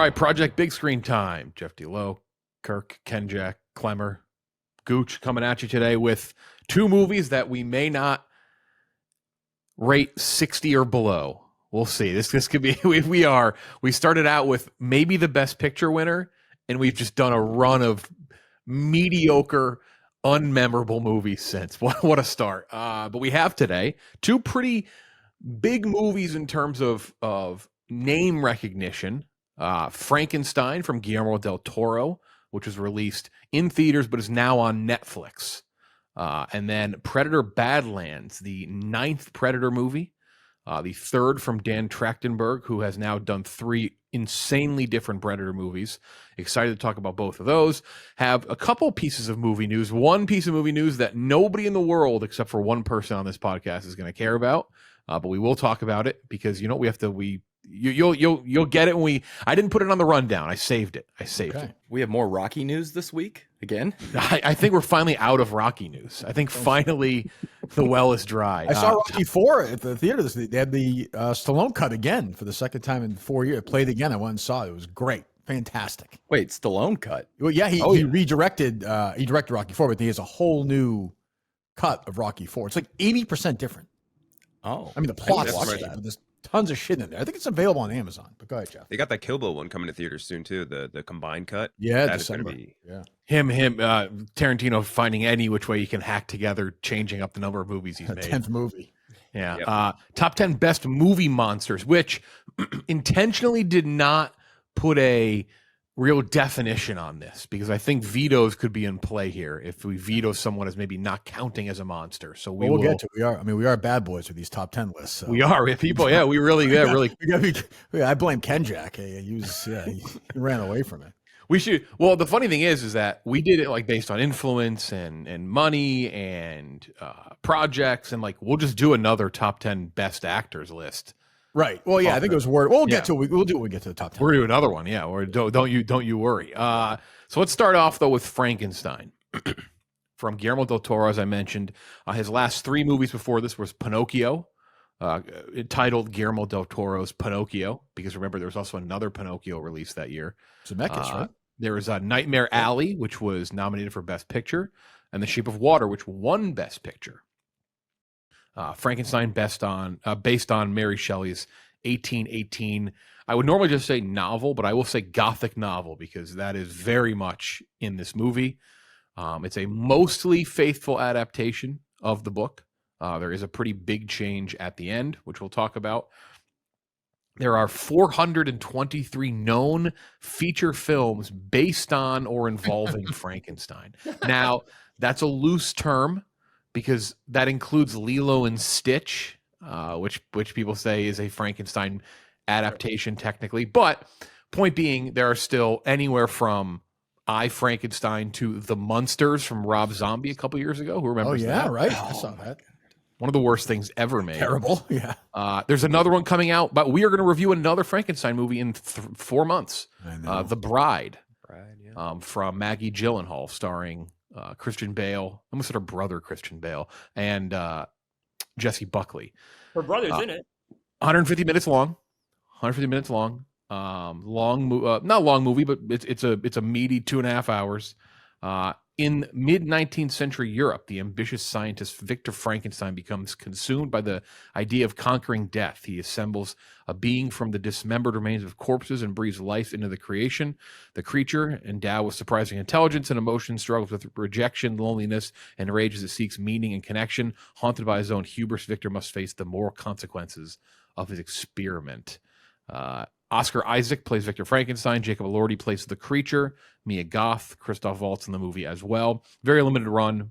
right, Project Big Screen time. Jeff D. Lowe, Kirk, Kenjac, Klemmer, Gooch coming at you today with two movies that we may not rate 60 or below. We'll see. This could be, we started out with maybe the best picture winner, and we've just done a run of mediocre, unmemorable movies since. What a start. But we have today two pretty big movies in terms of name recognition. Frankenstein from Guillermo del Toro, which was released in theaters but is now on Netflix. And then Predator Badlands, the 9th Predator movie, the 3rd from Dan Trachtenberg, who has now done 3 insanely different Predator movies. Excited to talk about both of those. Have a couple pieces of movie news. One piece of movie news that nobody in the world, except for one person on this podcast, is going to care about. But we will talk about it because, you know, you'll get it when I didn't put it on the rundown. I saved it. it. We have more Rocky news this week again. I think we're finally out of Rocky news. I think finally the well is dry. I saw Rocky 4 at the theater this week. They had the Stallone cut again for the second time in 4 years. It played again. I went and saw it. It was great. Fantastic. Wait, Stallone cut? Well, yeah, he redirected Rocky 4, but he has a whole new cut of Rocky 4. It's like 80% different. Oh. I mean, the plot's but there's tons of shit in there. I think it's available on Amazon, but go ahead, Jeff. They got that Kill Bill one coming to theaters soon too, the combined cut. Yeah, that December. is gonna be him Tarantino finding any which way he can hack together, changing up the number of movies he's made. 10th movie. Yeah. Yep. Top 10 best movie monsters, which intentionally did not put a real definition on this because I think vetoes could be in play here if we veto someone as maybe not counting as a monster. So we'll get to it. We are bad boys with these top 10 lists. So. We are people. Yeah, we really. I blame Kenjac. He ran away from it. We should. Well, the funny thing is that we did it like based on influence and money and projects, and like we'll just do another top 10 best actors list. Right. Well, yeah, I think it was word. We'll get to it. We'll do it when we get to the top 10. We're doing another one, yeah. Or don't you worry. So let's start off though with Frankenstein from Guillermo del Toro, as I mentioned. His last 3 movies before this was Pinocchio, titled Guillermo del Toro's Pinocchio, because remember there was also another Pinocchio released that year. Zemeckis, right? There was Nightmare Alley, which was nominated for Best Picture, and The Shape of Water, which won Best Picture. Frankenstein based on Mary Shelley's 1818. I would normally just say novel, but I will say Gothic novel because that is very much in this movie. It's a mostly faithful adaptation of the book. There is a pretty big change at the end, which we'll talk about. There are 423 known feature films based on or involving Frankenstein. Now, that's a loose term, because that includes Lilo and Stitch, which people say is a Frankenstein adaptation technically. But point being, there are still anywhere from I, Frankenstein to The Munsters from Rob Zombie a couple years ago. Who remembers that? Right. I saw that. One of the worst things ever made. Terrible. Yeah. There's another one coming out, but we are going to review another Frankenstein movie in 4 months. I know. The Bride, yeah. from Maggie Gyllenhaal, starring Christian Bale, I almost said her brother Christian Bale, and Jesse Buckley. Her brother's in it. 150 minutes long. 150 minutes long. Not long movie, but it's a meaty 2.5 hours. In mid-19th century Europe, the ambitious scientist Victor Frankenstein becomes consumed by the idea of conquering death. He assembles a being from the dismembered remains of corpses and breathes life into the creation. The creature, endowed with surprising intelligence and emotion, struggles with rejection, loneliness, and rage as it seeks meaning and connection. Haunted by his own hubris, Victor must face the moral consequences of his experiment. Oscar Isaac plays Victor Frankenstein. Jacob Elordi plays the creature. Mia Goth, Christoph Waltz in the movie as well. Very limited run.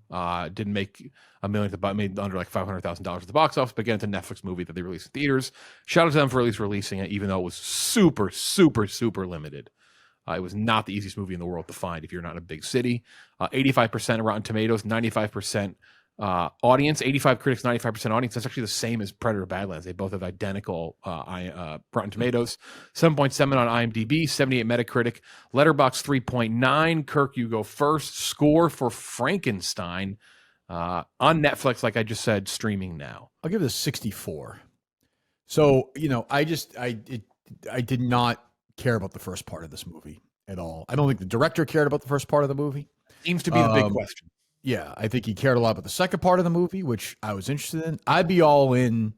Didn't make $1 million, but made under like $500,000 at the box office. But again, it's a Netflix movie that they released in theaters. Shout out to them for at least releasing it, even though it was super, super, super limited. It was not the easiest movie in the world to find if you're not in a big city. 85% Rotten Tomatoes, 95% audience, 85 critics, 95% audience. That's actually the same as Predator Badlands. They both have identical Rotten Tomatoes. 7.7 on IMDb, 78 Metacritic, Letterboxd 3.9. Kirk, you go first. Score for Frankenstein on Netflix, like I just said, streaming now. I'll give it a 64. So, I did not care about the first part of this movie at all. I don't think the director cared about the first part of the movie. Seems to be the big question. Yeah, I think he cared a lot about the second part of the movie, which I was interested in. I'd be all in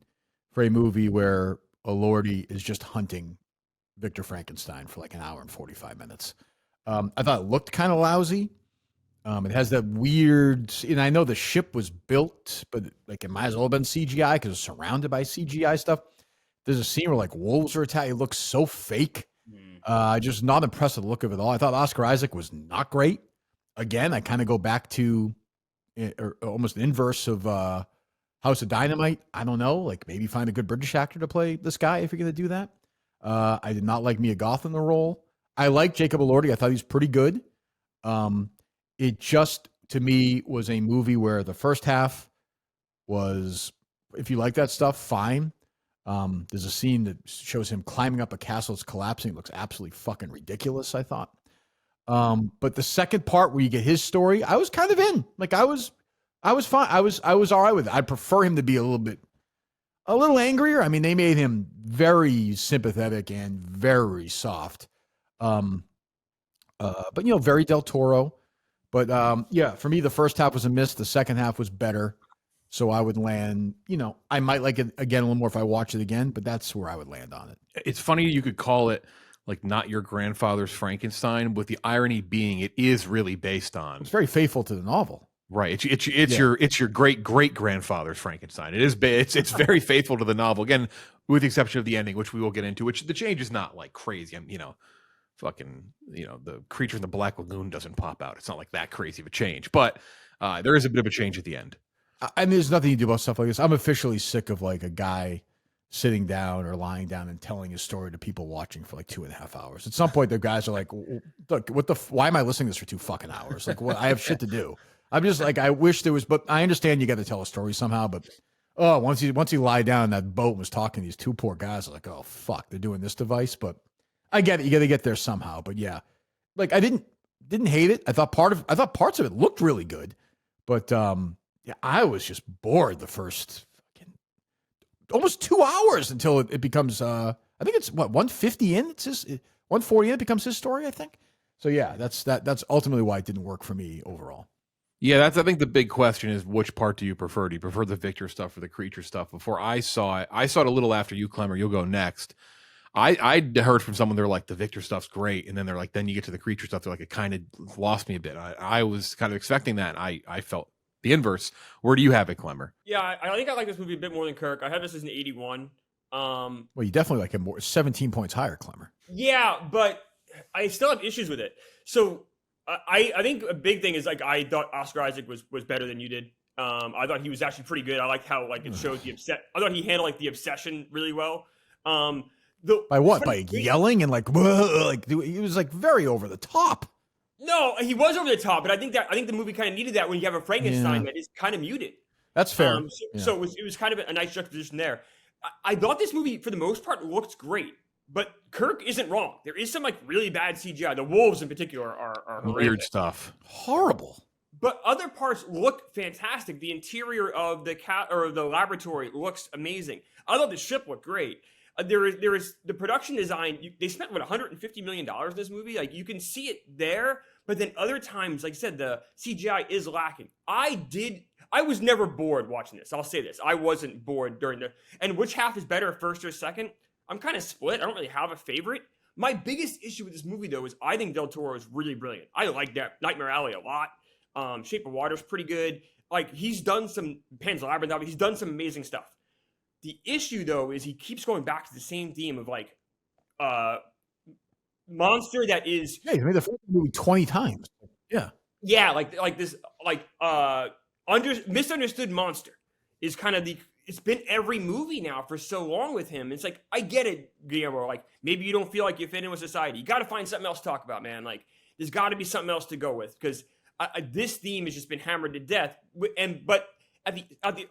for a movie where Elordi is just hunting Victor Frankenstein for like an hour and 45 minutes. I thought it looked kind of lousy. It has that weird, and I know the ship was built, but like it might as well have been CGI because it's surrounded by CGI stuff. There's a scene where like wolves are attacking. It looks so fake. Just not impressed with the look of it all. I thought Oscar Isaac was not great. Again, I kind of go back to almost the inverse of House of Dynamite. I don't know, like maybe find a good British actor to play this guy if you're going to do that. I did not like Mia Goth in the role. I like Jacob Elordi. I thought he was pretty good. It just, to me, was a movie where the first half was, if you like that stuff, fine. There's a scene that shows him climbing up a castle. It's collapsing. It looks absolutely fucking ridiculous, I thought. But the second part where you get his story, I was kind of in. Like I was fine. I was all right with it. I'd prefer him to be a little angrier. I mean, they made him very sympathetic and very soft. But very Del Toro. But for me, the first half was a miss. The second half was better. So I would land, I might like it again a little more if I watch it again, but that's where I would land on it. It's funny you could call it like Not Your Grandfather's Frankenstein, with the irony being it is really based on. It's very faithful to the novel. Right. It's your great grandfather's Frankenstein. It's very faithful to the novel, again, with the exception of the ending, which we will get into, which the change is not like crazy. The creature in the Black Lagoon doesn't pop out. It's not like that crazy of a change, but there is a bit of a change at the end. And there's nothing you do about stuff like this. I'm officially sick of like a guy sitting down or lying down and telling his story to people watching for like 2.5 hours. At some point, the guys are like, "Look, why am I listening to this for 2 fucking hours? Like, what? I have shit to do." I'm just like, I wish there was, but I understand you got to tell a story somehow. But once he lied down in that boat and was talking to these 2 poor guys, I was like, "Oh fuck, they're doing this device." But I get it. You got to get there somehow. But yeah, like I didn't hate it. I thought parts of it looked really good, but I was just bored the first almost 2 hours until it becomes. I think it's 150 in. It's 140 in. It becomes his story, I think. So yeah, that's ultimately why it didn't work for me overall. Yeah, I think the big question is, which part do you prefer? Do you prefer the Victor stuff or the creature stuff? Before I saw it a little after you, Klemmer. You'll go next. I heard from someone, they're like, the Victor stuff's great, and then they're like, then you get to the creature stuff, they're like, it kind of lost me a bit. I was kind of expecting that. I felt the inverse. Where do you have it, Klemmer? Yeah, I think I like this movie a bit more than Kirk. I have this as an 81. Well, you definitely like him more. 17 points higher, Klemmer. Yeah, but I still have issues with it. So I think a big thing is like I thought Oscar Isaac was better than you did. I thought he was actually pretty good. I liked how like it showed I thought he handled like the obsession really well. By what? By yelling and like he was like very over the top. No, he was over the top, but I think the movie kind of needed that when you have a Frankenstein that is kind of muted. That's fair. So it was kind of a nice juxtaposition there. I thought this movie, for the most part, looked great, but Kirk isn't wrong. There is some like really bad CGI. The wolves in particular are weird stuff, horrible. But other parts look fantastic. The interior of the laboratory looks amazing. I thought the ship looked great. There is the production design. They spent $150 million in this movie. Like you can see it there, but then other times, like I said, the CGI is lacking. I was never bored watching this. I'll say this: I wasn't bored and which half is better, first or second? I'm kind of split. I don't really have a favorite. My biggest issue with this movie, though, is I think Del Toro is really brilliant. I like that Nightmare Alley a lot. Shape of Water is pretty good. Like he's done some Pan's Labyrinth. He's done some amazing stuff. The issue, though, is he keeps going back to the same theme of like monster that is. Yeah, he's made the movie 20 times. Yeah. Yeah, like this, misunderstood monster is kind of it's been every movie now for so long with him. It's like, I get it, Guillermo. Like maybe you don't feel like you fit in with society. You got to find something else to talk about, man. Like there's got to be something else to go with because this theme has just been hammered to death. But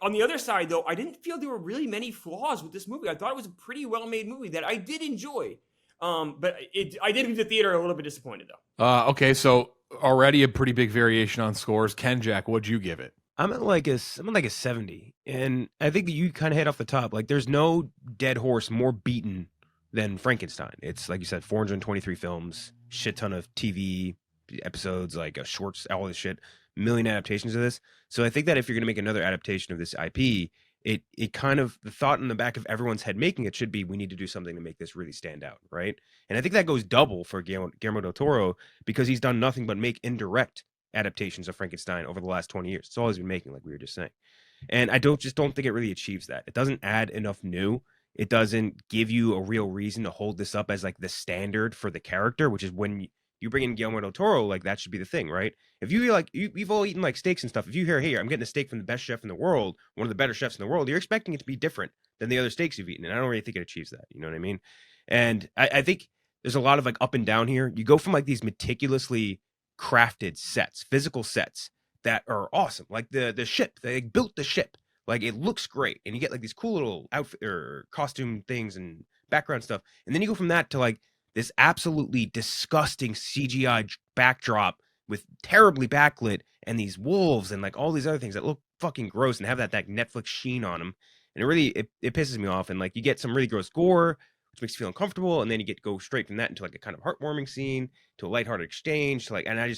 on the other side, though, I didn't feel there were really many flaws with this movie. I thought it was a pretty well-made movie that I did enjoy. But I did leave the theater a little bit disappointed, though. Okay, so already a pretty big variation on scores. Kenjac, what'd you give it? I'm at like a 70, and I think that you kind of hit off the top. Like, there's no dead horse more beaten than Frankenstein. It's like you said, 423 films, shit ton of TV episodes, like shorts, all this shit, million adaptations of this. So I think that if you're going to make another adaptation of this IP, it kind of, the thought in the back of everyone's head making it should be, we need to do something to make this really stand out, right? And I think that goes double for Guillermo del Toro, because he's done nothing but make indirect adaptations of Frankenstein over the last 20 years. It's all he's been making, like we were just saying. And I don't think it really achieves that. It doesn't add enough new. It doesn't give you a real reason to hold this up as like the standard for the character, which is when you bring in Guillermo del Toro, like that should be the thing, right? If you like, you've all eaten like steaks and stuff. If you hear, hey, I'm getting a steak from the best chef in the world, one of the better chefs in the world, you're expecting it to be different than the other steaks you've eaten. And I don't really think it achieves that. You know what I mean? And I think there's a lot of like up and down here. You go from like these meticulously crafted sets, physical sets that are awesome. Like the ship, they built the ship. Like it looks great. And you get like these cool little outfit or costume things and background stuff. And then you go from that to like this absolutely disgusting CGI backdrop with terribly backlit and these wolves and like all these other things that look fucking gross and have that Netflix sheen on them. And it really, it pisses me off. And like you get some really gross gore, which makes you feel uncomfortable. And then you go straight from that into like a kind of heartwarming scene to a lighthearted exchange to like, and I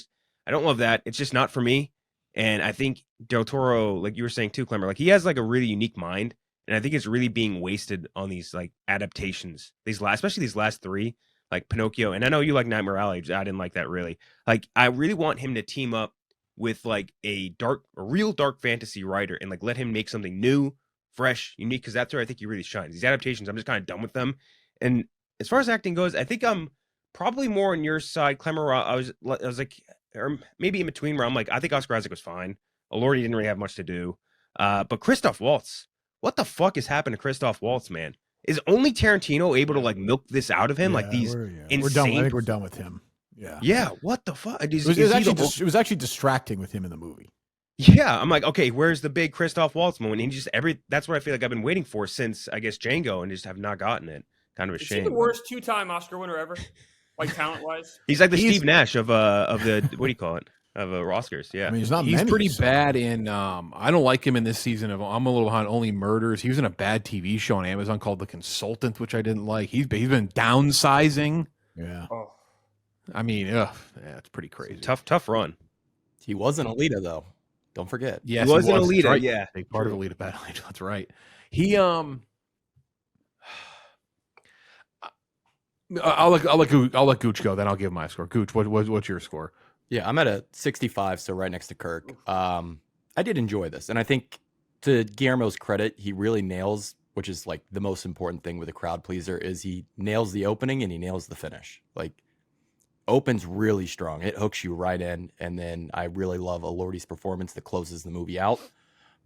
don't love that. It's just not for me. And I think Del Toro, like you were saying too, Klemmer, like he has like a really unique mind. And I think it's really being wasted on these like adaptations, especially these last three, like Pinocchio. And I know you like Nightmare Alley. I didn't like that really. Like I really want him to team up with like a real dark fantasy writer and like let him make something new, fresh, unique, because that's where I think he really shines. These adaptations, I'm just kind of done with them. And as far as acting goes, I think I'm probably more on your side, Klemmer. I was like, or maybe in between, where I'm like, I think Oscar Isaac was fine. Elordi didn't really have much to do. But Christoph Waltz, what the fuck has happened to Christoph Waltz, man? Is only Tarantino able to like milk this out of him? Like these insane... We're done. I think we're done with him. Yeah. Yeah. What the fuck? It was actually distracting with him in the movie. Yeah. I'm like, okay, where's the big Christoph Waltz moment? And that's what I feel like I've been waiting for since, I guess, Django, and just have not gotten it. Kind of a shame. Is he the worst two-time Oscar winner ever? Like talent-wise? He's like the Steve Nash of the, what do you call it? Of Oscars, yeah. I mean, he's pretty bad in. I don't like him in this season of I'm a Little Behind, Only Murders. He was in a bad TV show on Amazon called The Consultant, which I didn't like. He's been downsizing. Yeah. Oh. I mean, yeah, it's pretty crazy. Tough run. He was an Alita though. Don't forget. Yes, he was an Alita. Right. Yeah, big part of Alita Battle Angel. That's right. He I'll let Gooch go. Then I'll give my score. Gooch, what's your score? Yeah, I'm at a 65, so right next to Kirk. I did enjoy this, and I think to Guillermo's credit, he really nails, which is like the most important thing with a crowd pleaser, is he nails the opening and he nails the finish. Like, opens really strong. It hooks you right in, and then I really love Elordi's performance that closes the movie out.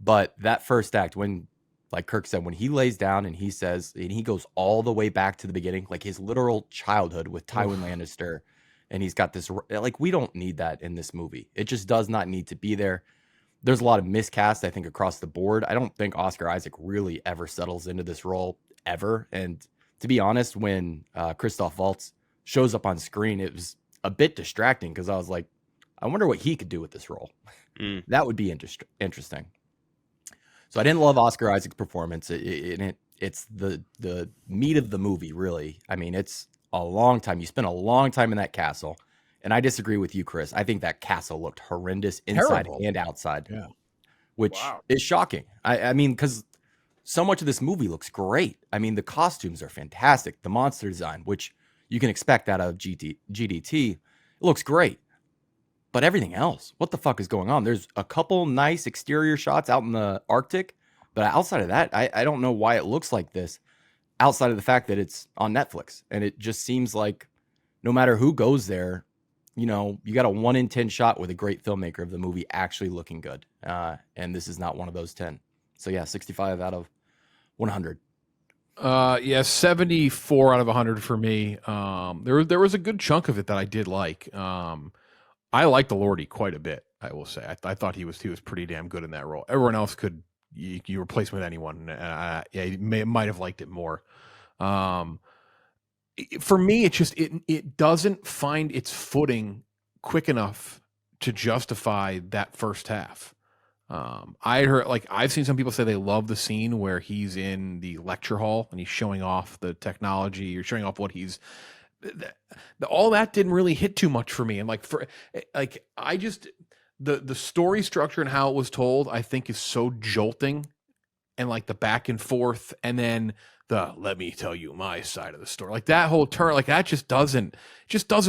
But that first act, when, like Kirk said, when he lays down and he says, and he goes all the way back to the beginning, like his literal childhood with Tywin Lannister. And he's got this, like, we don't need that in this movie. It just does not need to be there. There's a lot of miscast, I think, across the board. I don't think Oscar Isaac really ever settles into this role, ever. And to be honest, when Christoph Waltz shows up on screen, it was a bit distracting because I was like, I wonder what he could do with this role. That would be interesting. So I didn't love Oscar Isaac's performance. It's the meat of the movie, really. I mean, it's a long time. You spent a long time in that castle. And I disagree with you, Chris. I think that castle looked horrendous inside and outside. Yeah. Which is shocking. I mean, because so much of this movie looks great. I mean, the costumes are fantastic. The monster design, which you can expect out of GDT, it looks great. But everything else, what the fuck is going on? There's a couple nice exterior shots out in the Arctic. But outside of that, I don't know why it looks like this. Outside of the fact that it's on Netflix. And it just seems like no matter who goes there, you know, you got a 1 in 10 shot with a great filmmaker of the movie actually looking good. And this is not one of those 10. So yeah, 65 out of 100. Yeah, 74 out of 100 for me. There was a good chunk of it that I did like. I liked Elordi quite a bit, I will say. I thought he was pretty damn good in that role. Everyone else could you replace him with anyone. Yeah, you might have liked it more. For me, it just it doesn't find its footing quick enough to justify that first half. I heard like I've seen some people say they love the scene where he's in the lecture hall and he's showing off the technology or showing off what he's. All that didn't really hit too much for me, and I just the story structure and how it was told, I think, is so jolting, and like the back and forth, and then the let me tell you my side of the story, like that whole turn, like that just doesn't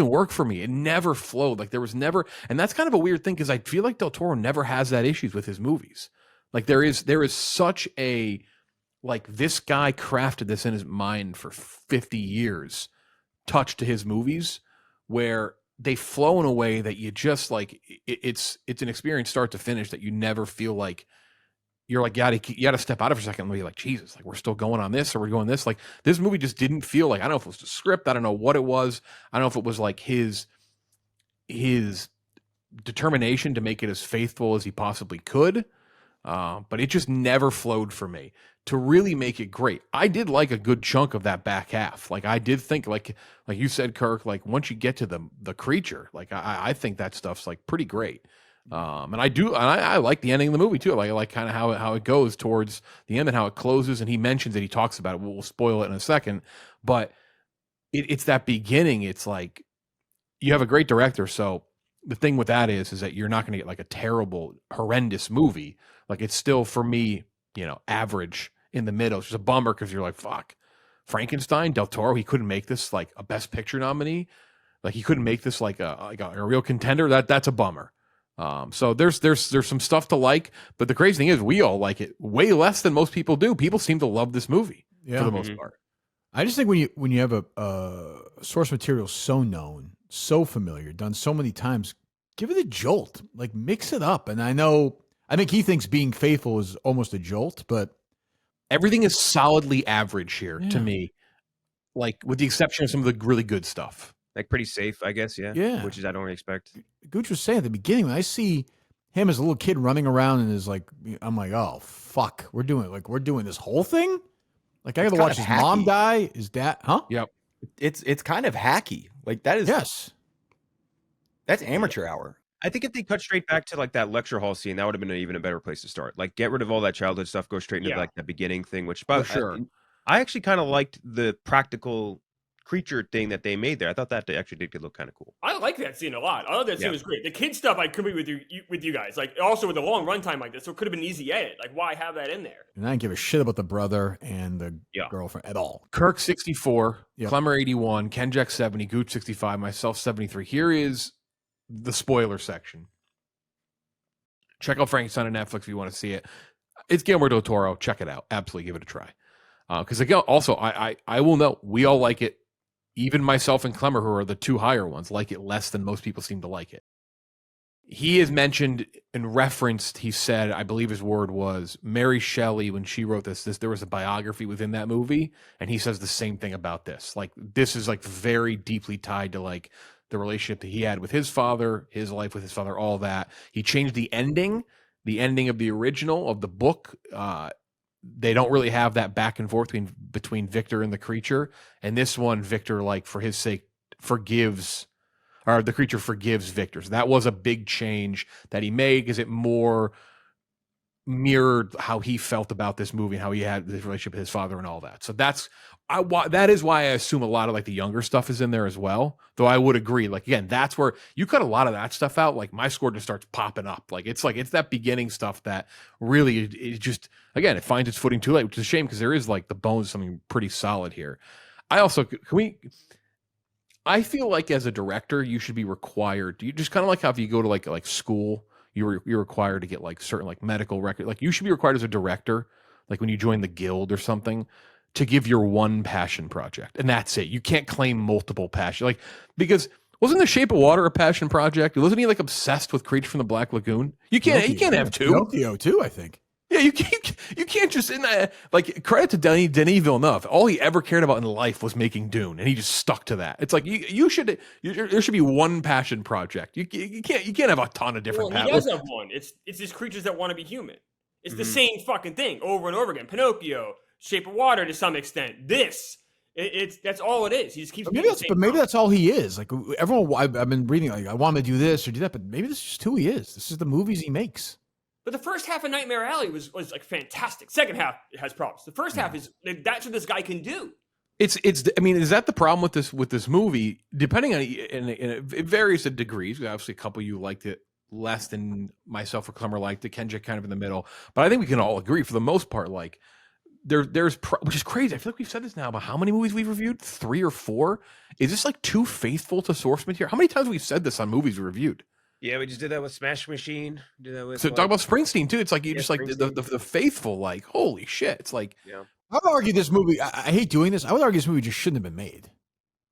work for me. It never flowed. Like there was never, and that's kind of a weird thing because I feel like Del Toro never has that issues with his movies. Like there is such a like this guy crafted this in his mind for 50 years, touch to his movies where they flow in a way that you just like it's an experience start to finish that you never feel like you're like, you got to step out of it for a second and be like, Jesus, like we're still going on this or we're going this. Like this movie just didn't feel like, I don't know if it was the script. I don't know what it was. I don't know if it was like his determination to make it as faithful as he possibly could. But it just never flowed for me to really make it great. I did like a good chunk of that back half. Like I did think like you said, Kirk, like once you get to the creature, like I think that stuff's like pretty great. And I like the ending of the movie too. I like kind of how it goes towards the end and how it closes. And he mentions it, he talks about it. We'll spoil it in a second, but it's that beginning. It's like you have a great director. So the thing with that is that you're not going to get like a terrible, horrendous movie. Like it's still for me, average in the middle. It's just a bummer because you're like, fuck, Frankenstein, Del Toro, he couldn't make this like a Best Picture nominee. Like he couldn't make this like a real contender. That's a bummer. So there's some stuff to like, but the crazy thing is we all like it way less than most people do. People seem to love this movie for the most part. I just think when you have a source material so known, so familiar, done so many times, give it a jolt, like mix it up. And I think he thinks being faithful is almost a jolt, but everything is solidly average here to me, like with the exception of some of the really good stuff. Like pretty safe, I guess. Yeah. Which is I don't really expect. Gooch was saying at the beginning when I see him as a little kid running around and is like, I'm like, oh fuck, we're doing this whole thing. Like I got to watch his mom die. His dad, huh? Yep. It's kind of hacky. Like that is that's amateur hour. I think if they cut straight back to like that lecture hall scene, that would have been even a better place to start. Like get rid of all that childhood stuff, go straight into like that beginning thing. Which, for sure, I actually kind of liked the practical creature thing that they made there. I thought that actually did look kind of cool. I like that scene a lot. I thought that scene was great. The kid stuff, I could be with you guys. Like also with a long runtime like this, so it could have been easy edit. Like why have that in there? And I didn't give a shit about the brother and the girlfriend at all. Kirk 64, Klemmer 81, Kenjac 70, Gooch 65, myself 73. Here is the spoiler section. Check out Frankenstein on Netflix if you want to see it. It's Guillermo del Toro. Check it out. Absolutely give it a try. Because again, also I will know we all like it. Even myself and Klemmer, who are the two higher ones, like it less than most people seem to like it. He is mentioned and referenced, he said, I believe his word was, Mary Shelley, when she wrote this, there was a biography within that movie, and he says the same thing about this. Like, this is, like, very deeply tied to, like, the relationship that he had with his father, his life with his father, all that. He changed the ending of the original, of the book. They don't really have that back and forth between Victor and the creature. And this one, Victor, like for his sake, the creature forgives Victor. So that was a big change that he made because it more mirrored how he felt about this movie and how he had this relationship with his father and all that. So that is why I assume a lot of like the younger stuff is in there as well. Though I would agree, like again, that's where you cut a lot of that stuff out. Like my score just starts popping up. Like it's that beginning stuff that really it just again it finds its footing too late, which is a shame because there is like the bones of something pretty solid here. I feel like as a director you should be required. You just kind of like how if you go to like school. You're required to get like certain like medical record. Like you should be required as a director, like when you join the guild or something, to give your one passion project, and that's it. You can't claim multiple passion, like because wasn't The Shape of Water a passion project? Wasn't he like obsessed with Creature from the Black Lagoon? You can't have two. Pinocchio too, I think. Yeah, you can't just in that like credit to Denis Villeneuve. All he ever cared about in life was making Dune, and he just stuck to that. It's like there should be one passion project. You can't have a ton of different. Well, he does have one. It's these creatures that want to be human. It's the same fucking thing over and over again. Pinocchio, Shape of Water to some extent. That's all it is. He just keeps. Maybe that's all he is. Like everyone, I've been reading. Like I want to do this or do that, but maybe this is just who he is. This is the movies he makes. But the first half of Nightmare Alley was like fantastic. Second half has problems. The first half is that's what this guy can do. It's. I mean, is that the problem with this movie? Depending on, and it varies in degrees. Obviously, a couple of you liked it less than myself or Klemmer liked it. Kenjac kind of in the middle, but I think we can all agree for the most part. Like which is crazy. I feel like we've said this now about how many movies we've reviewed, 3 or 4. Is this like too faithful to source material? How many times have we said this on movies we reviewed? Yeah, we just did that with Smash Machine. Did that with So talk about Springsteen too. It's like you just like Springsteen. the faithful. Like holy shit! It's like I would argue this movie. I hate doing this. I would argue this movie just shouldn't have been made.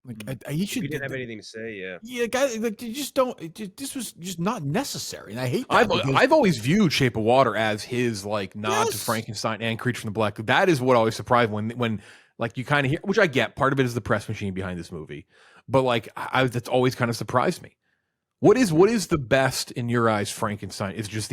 Like you should. We didn't have anything to say. Yeah. Yeah, guys, like you just don't. This was just not necessary, and I hate that. I've always viewed Shape of Water as his like nod to Yes. Frankenstein and Creature from the Black. That is what always surprised when like you kind of hear, which I get. Part of it is the press machine behind this movie, but like that's always kind of surprised me. What is the best in your eyes Frankenstein? Is just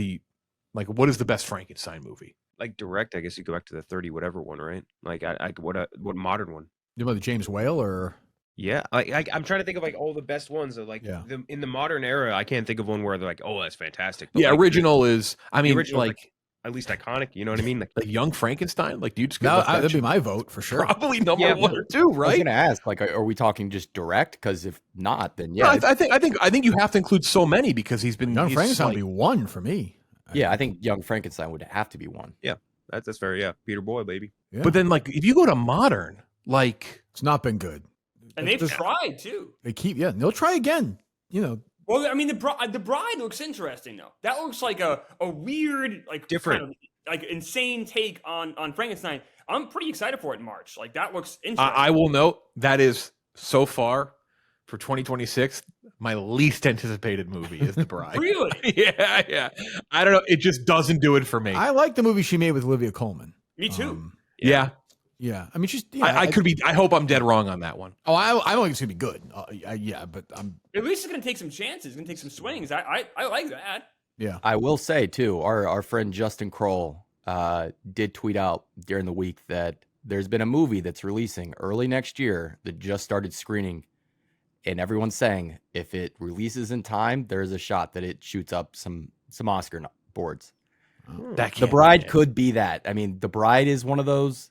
what is the best Frankenstein movie? Like direct, I guess you go back to the 30 whatever one, right? Like what modern one? You know the James Whale or Yeah, I'm trying to think of like all the best ones. Of like in the modern era, I can't think of one where they're like, oh, that's fantastic. But Yeah, like, original is. I mean, original, like at least iconic. You know what I mean? Like, Young Frankenstein. Like, do you just no, let that that'd be shit- my vote for sure. probably number Yeah, 1 or 2, I was right? gonna ask, like, are we talking just direct? Because if not, then No, yeah, I think you have to include so many because he's been Young he's Frankenstein like- would be 1 for me. I think Young Frankenstein would have to be 1. that's fair. Yeah, Peter Boy, baby. Yeah. But then, like, if you go to modern, like, It's not been good. And they've Just- tried too. They keep and they'll try again. You know, Well, I mean, the bride looks interesting though. That looks like a weird, like Different. kind of, like insane take on Frankenstein. I'm pretty excited for it in March. Like that looks interesting. I will note that is so far for 2026 my least anticipated movie is The Bride. Really? yeah. I don't know. It just doesn't do it for me. I like the movie she made with Olivia Colman. Me too. yeah. Yeah, I mean, she's. I could be. I hope I'm dead wrong on that one. Oh, I don't think it's gonna be good. Yeah, but I'm. At least it's gonna take some chances. It's gonna take some swings. I like that. Yeah, I will say too, our friend Justin Kroll did tweet out during the week that there's been a movie that's releasing early next year that just started screening, and everyone's saying if it releases in time, there's a shot that it shoots up some Oscar boards. That The can't Bride be it. could be that. I mean, The Bride is one of those.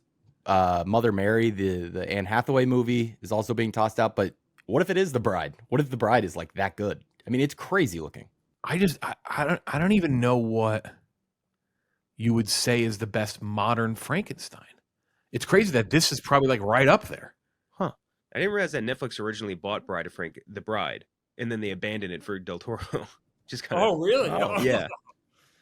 Mother Mary, the Anne Hathaway movie, is also being tossed out. But what if it is The Bride? What if The Bride is like that good? I mean, it's crazy looking. I don't even know what you would say is the best modern Frankenstein. It's crazy that this is probably like right up there. I didn't realize that Netflix originally bought The Bride, and then they abandoned it for Del Toro. Just kind of. Oh, really? Oh, Yeah.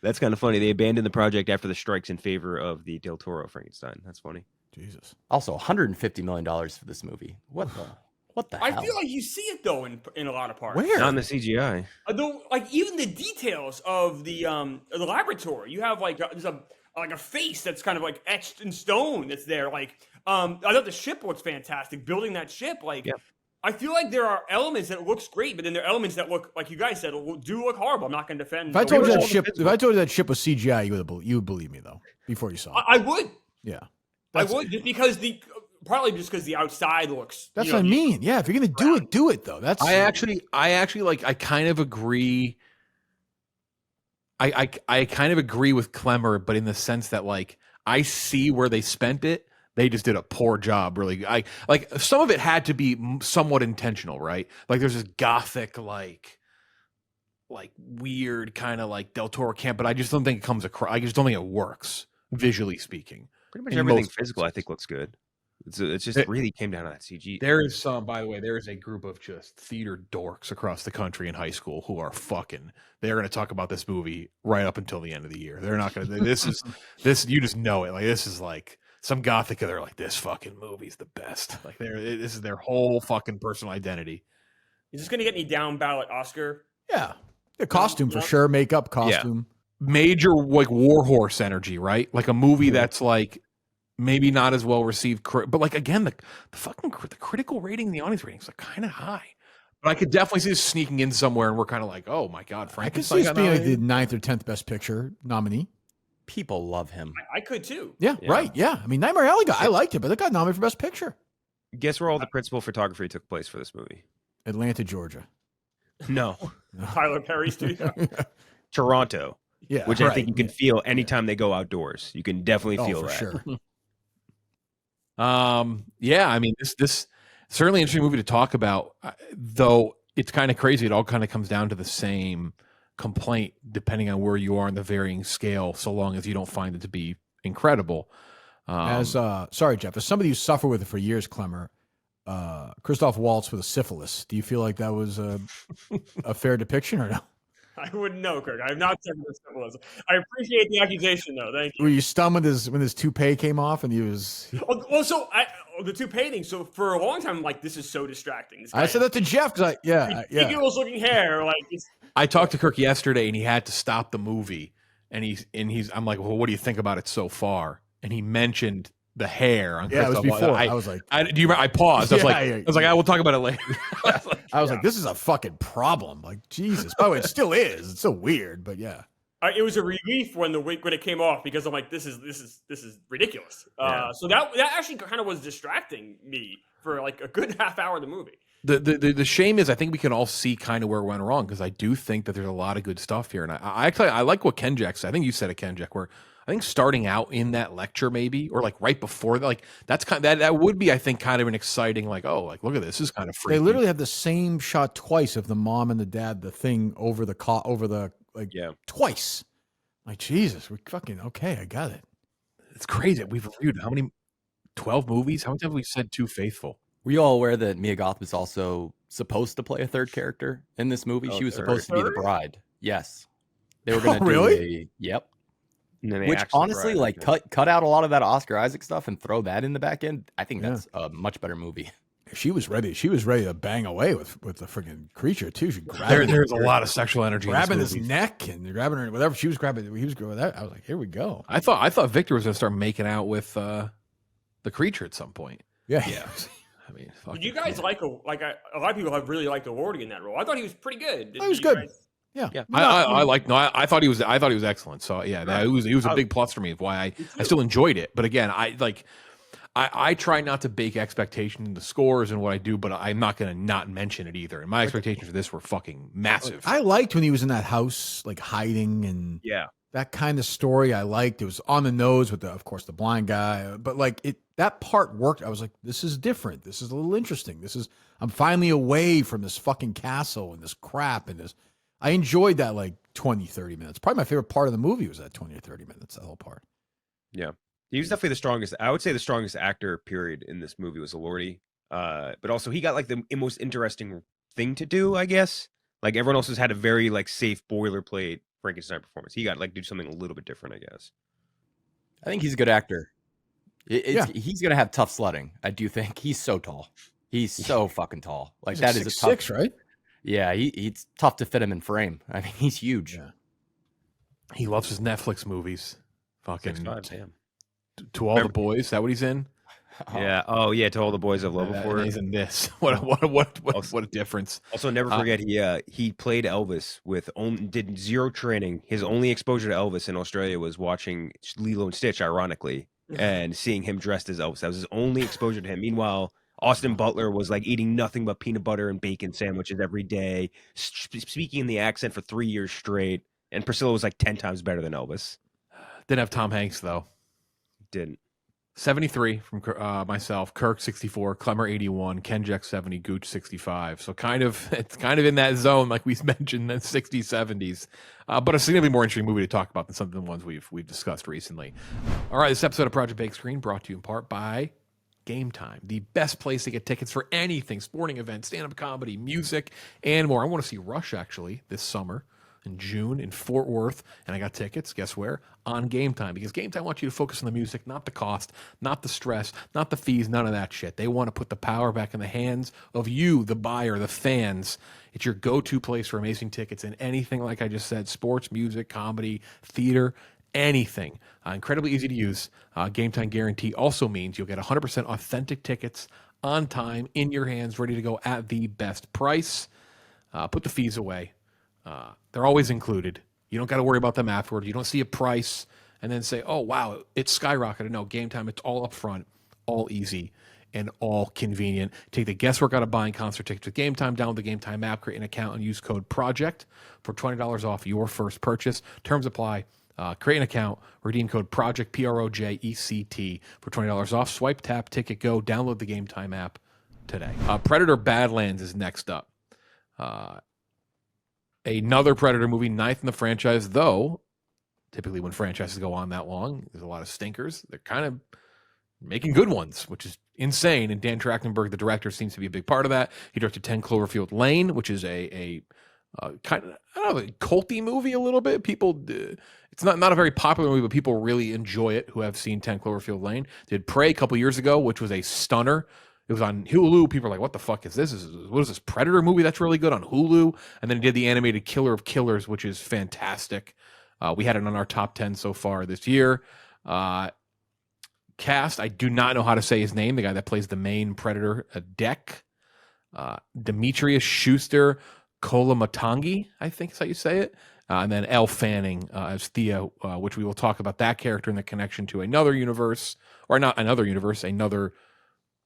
That's kind of funny. They abandoned the project after the strikes in favor of the Del Toro Frankenstein. That's funny. Jesus. Also, $150 million for this movie. What the I hell? feel like you see it though in a lot of parts. Where? Not in the CGI. Although, like even the details of the laboratory, you have like there's a face that's kind of like etched in stone that's there. Like I thought the ship looks fantastic. Building that ship, like Yep. I feel like there are elements that looks great, but then there are elements that look like you guys said do look horrible. I'm not going to defend. If I the told you world. that ship, if I told you that ship was CGI, you would believe me though before you saw it. I would. Yeah, I would just because partly just because the outside looks. that's you know, what I mean. Yeah, if you're gonna do it though. That's I actually like. I kind of agree. I kind of agree with Klemmer, but in the sense that like I see where they spent it. They just did a poor job, really. I like some of it had to be somewhat intentional, right? Like there's this gothic, like weird kind of like Del Toro camp, but I just don't think it comes across. I just don't think it works visually speaking. Pretty much In everything most physical, I think, looks good. It's just really came down to that CG. There is some, by the way, there is a group of just theater dorks across the country in high school who are they're going to talk about this movie right up until the end of the year. They're not going to, this, you just know it. Like, this is like some gothic, they're like, this fucking movie's the best. Like, this is their whole fucking personal identity. Is this going to get any down ballot Oscar? yeah. The costume for sure, makeup, costume. Major, like, Warhorse energy, right? Like a movie that's like, maybe not as well received, but like, again, the critical rating, the audience ratings are kind of high. But I could definitely see this sneaking in somewhere, and we're kind of like, oh my god, I could see Frankenstein this got being like the nominated? 9th or 10th best picture nominee. People love him. I could too. Yeah, Yeah. right. Yeah, I mean, Nightmare Alley I liked it, but it got nominated for best picture. Guess where all the principal photography took place for this movie? Atlanta, Georgia. No, Tyler Perry studio. Toronto. Yeah, which I think you can feel anytime they go outdoors. You can definitely feel for that. sure. Yeah, I mean, this certainly interesting movie to talk about, though it's kind of crazy. It all kind of comes down to the same complaint, depending on where you are in the varying scale, so long as you don't find it to be incredible. Sorry, Jeff, as somebody who suffered with it for years, Klemmer, Christoph Waltz with a syphilis. Do you feel like that was a fair depiction or no? I wouldn't know, Kirk. I have not said this symbolism. I appreciate the accusation, though. Thank you. Were you stunned when his toupee came off and he was? The toupee thing. So for a long time, I'm like, this is so distracting. This I said that to Jeff because ridiculous looking hair. Like, I talked to Kirk yesterday, and he had to stop the movie, and I'm like, well, what do you think about it so far? And he mentioned the hair on it was Christoph. before. I was like, do you remember? I paused. I was like, I will talk about it later. I was like, this is a fucking problem. Like, Jesus. By the way, it still is. It's so weird, but yeah. It was a relief when it came off, because I'm like, this is ridiculous. So that actually kind of was distracting me for like a good half hour of the movie. The shame is, I think we can all see kind of where it went wrong, because I do think that there's a lot of good stuff here, and I like what Kenjac said. I think you said it, Kenjac, where I think starting out in that lecture, maybe, or like right before that, like that's that would be, I think, kind of an exciting, like, oh, like look at this is kind of freaky. They literally have the same shot twice of the mom and the dad, the thing over the twice. Like, Jesus, we're fucking okay. I got it. It's crazy. We've reviewed how many 12 movies? How many times have we said Too Faithful? Were you all aware that Mia Goth was also supposed to play a third character in this movie? She was supposed to be the bride. Yes, they were going to do really? Yep. Which honestly, like, cut out a lot of that Oscar Isaac stuff and throw that in the back end. I think that's a much better movie. She was ready to bang away with the freaking creature too. She grabbed there's a lot of sexual energy, grabbing his neck and grabbing her, whatever she was grabbing. He was grabbing that. I was like, here we go. I thought Victor was going to start making out with the creature at some point. Yeah. I mean, did you guys like a lot of people have really liked Elordi in that role? I thought he was pretty good. He was good. Yeah. I thought he was excellent. So yeah, he was a big plus for me of why I still enjoyed it. But again, I try not to bake expectation in the scores and what I do, but I'm not going to not mention it either. And my expectations for this were fucking massive. I liked when he was in that house, like hiding and that kind of story. I liked. It was on the nose with of course the blind guy, but like that part worked. I was like, this is different. This is a little interesting. I'm finally away from this fucking castle and this crap and this. I enjoyed that like 20, 30 minutes. Probably my favorite part of the movie was that 20 or 30 minutes, that whole part. Yeah. He was definitely the strongest. I would say the strongest actor, period, in this movie was Elordi. But also he got like the most interesting thing to do, I guess. Like everyone else has had a very like safe boilerplate Frankenstein performance. He got like do something a little bit different, I guess. I think he's a good actor. He's gonna have tough sledding. I do think he's so tall. He's so fucking tall. Like that is a tough 6'6", right? Yeah, he's tough to fit him in frame. I mean, he's huge. Yeah. He loves his Netflix movies. Fucking 6'5", damn. To All the Boys. Is that what he's in? Yeah. Oh, yeah. To All the Boys I've loved before. He's in this. What a difference. Also, never forget he played Elvis did zero training. His only exposure to Elvis in Australia was watching Lilo and Stitch, ironically, and seeing him dressed as Elvis. That was his only exposure to him. Meanwhile, Austin Butler was like eating nothing but peanut butter and bacon sandwiches every day, speaking in the accent for 3 years straight. And Priscilla was like 10 times better than Elvis. Didn't have Tom Hanks though. Didn't. 73 from myself, Kirk 64, Klemmer 81, Kenjac 70, Gooch 65. So it's kind of in that zone, like we mentioned, the 60s, 70s. But a significantly more interesting movie to talk about than some of the ones we've discussed recently. All right, this episode of Project Big Screen brought to you in part by Game Time, the best place to get tickets for anything, sporting events, stand-up comedy, music, and more. I want to see Rush, actually, this summer in June in Fort Worth, and I got tickets, guess where? On Game Time, because Game Time wants you to focus on the music, not the cost, not the stress, not the fees, none of that shit. They want to put the power back in the hands of you, the buyer, the fans. It's your go-to place for amazing tickets and anything, like I just said, sports, music, comedy, theater, anything. Incredibly easy to use. Game Time guarantee also means you'll get 100% authentic tickets on time, in your hands, ready to go at the best price. Put the fees away. They're always included. You don't got to worry about them afterward. You don't see a price and then say, oh, wow, it's skyrocketed. No, Game Time, it's all up front, all easy. and all convenient. Take the guesswork out of buying concert tickets with Game Time. Download the Game Time app, create an account, and use code PROJECT for $20 off your first purchase. Terms apply. Create an account, redeem code PROJECT, PROJECT, for $20 off. Swipe, tap, ticket, go. Download the Game Time app today. Predator Badlands is next up. Another Predator movie, ninth in the franchise, though typically when franchises go on that long, there's a lot of stinkers. They're kind of making good ones, which is insane. And Dan Trachtenberg, the director, seems to be a big part of that. He directed 10 Cloverfield Lane, which is a kind of, I don't know, a culty movie a little bit. People, it's not a very popular movie, but people really enjoy it who have seen 10 Cloverfield Lane. Did Prey a couple years ago, which was a stunner. It was on Hulu. People are like, what the fuck is this? What is this Predator movie that's really good on Hulu? And then he did the animated Killer of Killers, which is fantastic. We had it on our top 10 so far this year. Cast, I do not know how to say his name, the guy that plays the main Predator, Deck. Demetrius Schuster Kolamatangi, I think is how you say it. And then Elle Fanning as Thea, which we will talk about that character in the connection to another universe, or not another universe, another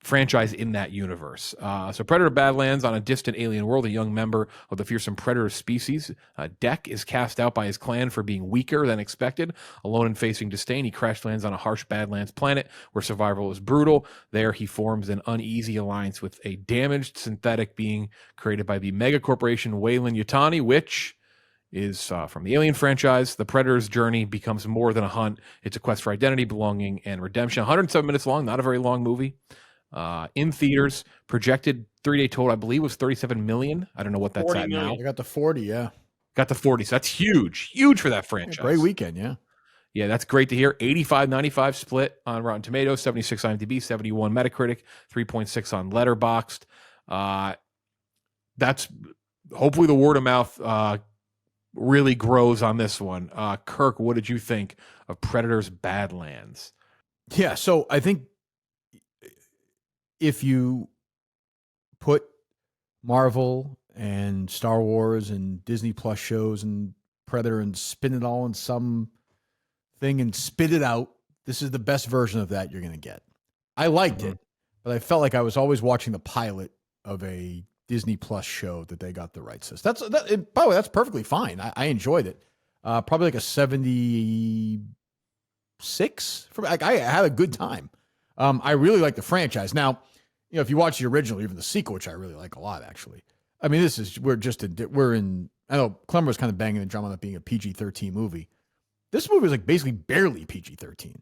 franchise in that universe. So Predator Badlands, on a distant alien world, a young member of the fearsome predator species, Deck, is cast out by his clan for being weaker than expected. Alone and facing disdain, he crash lands on a harsh Badlands planet where survival is brutal. There he forms an uneasy alliance with a damaged synthetic being created by the mega corporation Weyland-Yutani, which is from the Alien franchise. The Predator's journey becomes more than a hunt. It's a quest for identity, belonging, and redemption. 107 minutes long, not a very long movie. In theaters, projected 3-day total, I believe, was 37 million. I don't know what that's at now. I got the 40, yeah. Got the 40, so that's huge for that franchise. Yeah, great weekend, yeah. Yeah, that's great to hear. 85-95 split on Rotten Tomatoes, 76 IMDb, 71 Metacritic, 3.6 on Letterboxd. That's hopefully the word of mouth really grows on this one. Kirk, what did you think of Predator's Badlands? Yeah, so I think if you put Marvel and Star Wars and Disney Plus shows and Predator and spin it all in some thing and spit it out, this is the best version of that you're going to get. I liked it, but I felt like I was always watching the pilot of a Disney Plus show that they got the rights to. By the way, that's perfectly fine. I enjoyed it. Probably like a 76. I had a good time. I really like the franchise. Now, if you watch the original, even the sequel, which I really like a lot, actually. I mean, we're in, I know Klemmer was kind of banging the drum on it being a PG-13 movie. This movie is like basically barely PG-13.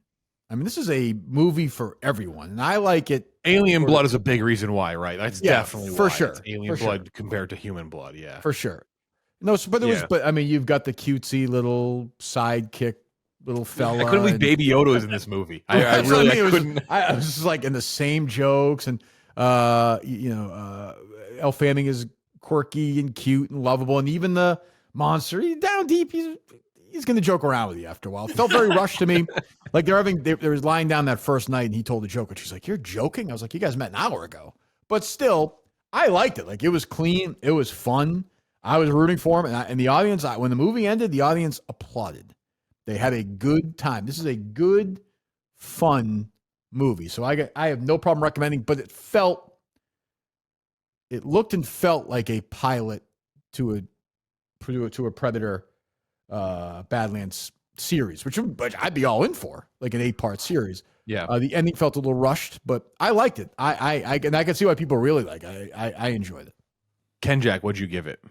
I mean, this is a movie for everyone, and I like it. Alien blood is a big reason why, right? That's definitely for why. sure. It's alien blood compared to human blood, yeah. For sure. No, but I mean, you've got the cutesy little sidekick little fella. I couldn't believe Baby Yoda was in this movie. I couldn't. I was just like in the same jokes, and Elle Fanning is quirky and cute and lovable, and even the monster, down deep, he's going to joke around with you after a while. It felt very rushed to me. Like they was lying down that first night, and he told a joke, and she's like, "You're joking?" I was like, "You guys met an hour ago," but still, I liked it. Like it was clean, it was fun. I was rooting for him, and the audience. When the movie ended, the audience applauded. They had a good time. This is a good, fun movie. So I have no problem recommending, but it looked and felt like a pilot to a Predator Badlands series, which I'd be all in for, like an 8-part series. Yeah. The ending felt a little rushed, but I liked it. I can see why people really like it. I enjoyed it. Kenjac, what'd you give it?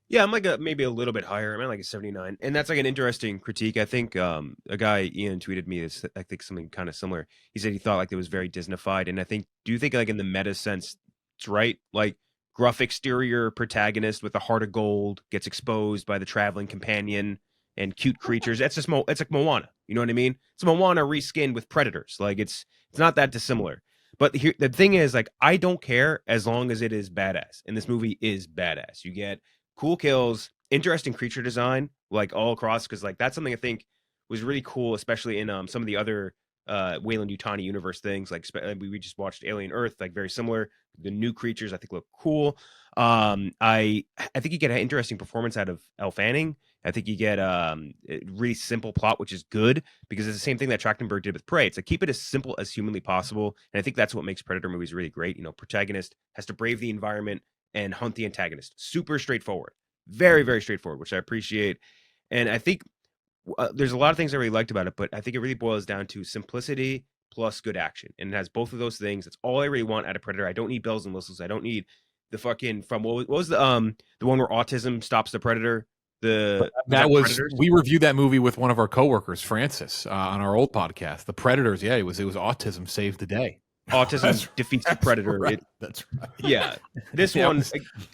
Yeah, I'm like maybe a little bit higher. I'm at like a 79. And that's like an interesting critique. I think a guy, Ian, tweeted me this, I think something kind of similar. He said he thought like it was very Disneyfied. And do you think like in the meta sense, it's right? Like gruff exterior protagonist with a heart of gold gets exposed by the traveling companion and cute creatures. It's like Moana. You know what I mean? It's Moana reskinned with predators. Like it's not that dissimilar. But here, the thing is, like, I don't care as long as it is badass. And this movie is badass. You get cool kills, interesting creature design, like all across, because like that's something I think was really cool, especially in some of the other Weyland-Yutani universe things. Like we just watched Alien Earth, like very similar. The new creatures I think look cool. I think you get an interesting performance out of Elle Fanning. I think you get a really simple plot, which is good because it's the same thing that Trachtenberg did with Prey. It's like keep it as simple as humanly possible, and I think that's what makes Predator movies really great. You know, protagonist has to brave the environment and hunt the antagonist. Super straightforward, very very straightforward, which I appreciate. And I think there's a lot of things I really liked about it, but I think it really boils down to simplicity plus good action, and it has both of those things. That's all I really want out of Predator. I don't need bells and whistles. I don't need the fucking from what was the one where autism stops the predator. That was Predators? We reviewed that movie with one of our coworkers, Francis, on our old podcast, The Predators. Yeah, it was autism saved the day. Autism defeats the predator. Right. That's right. Yeah, this one.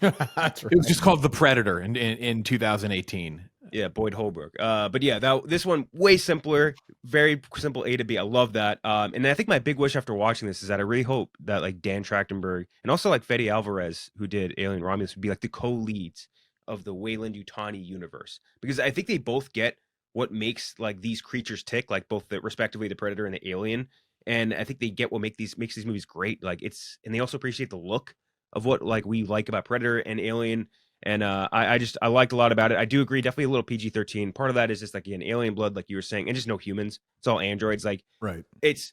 That's right. It was just called The Predator in 2018. Yeah, Boyd Holbrook. But yeah, this one way simpler, very simple A to B. I love that. And I think my big wish after watching this is that I really hope that like Dan Trachtenberg and also like Fede Alvarez, who did Alien Romulus, would be like the co-leads of the Weyland-Yutani universe, because I think they both get what makes like these creatures tick, like both respectively the Predator and the Alien, and I think they get what makes these movies great. Like and they also appreciate the look of what like we like about Predator and Alien, and I liked a lot about it. I do agree, definitely a little PG-13. Part of that is just like an alien blood, like you were saying, and just no humans. It's all androids. Like right. It's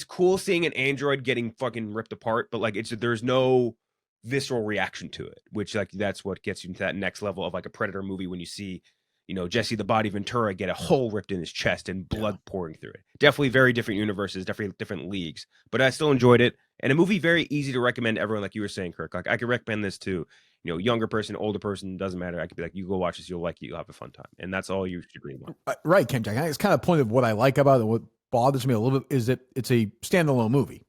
cool seeing an android getting fucking ripped apart, but like there's no visceral reaction to it, which like that's what gets you into that next level of like a Predator movie when you see, you know, Jesse the Body Ventura get a hole ripped in his chest and blood pouring through it. Definitely very different universes, definitely different leagues, but I still enjoyed it. And a movie very easy to recommend to everyone, like you were saying, Kirk. Like I could recommend this to, you know, younger person, older person, doesn't matter. I could be like, you go watch this, you'll like it, you'll have a fun time, and that's all you should really want. Right, Kenjac. I think it's kind of the point of what I like about it. What bothers me a little bit is that it's a standalone movie.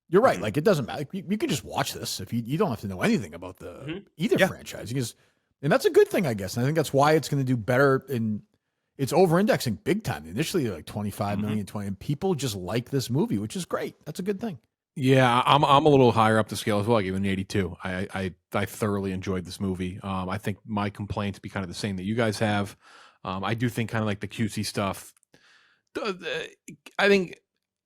You're right. Like it doesn't matter. You can just watch this if you don't have to know anything about the either franchise. And that's a good thing, I guess. And I think that's why it's going to do better. And it's over-indexing big time. Initially, like 25 million, 20, and people just like this movie, which is great. That's a good thing. Yeah, I'm a little higher up the scale as well. I gave it an 82. I thoroughly enjoyed this movie. I think my complaints be kind of the same that you guys have. I do think kind of like the cutesy stuff. I think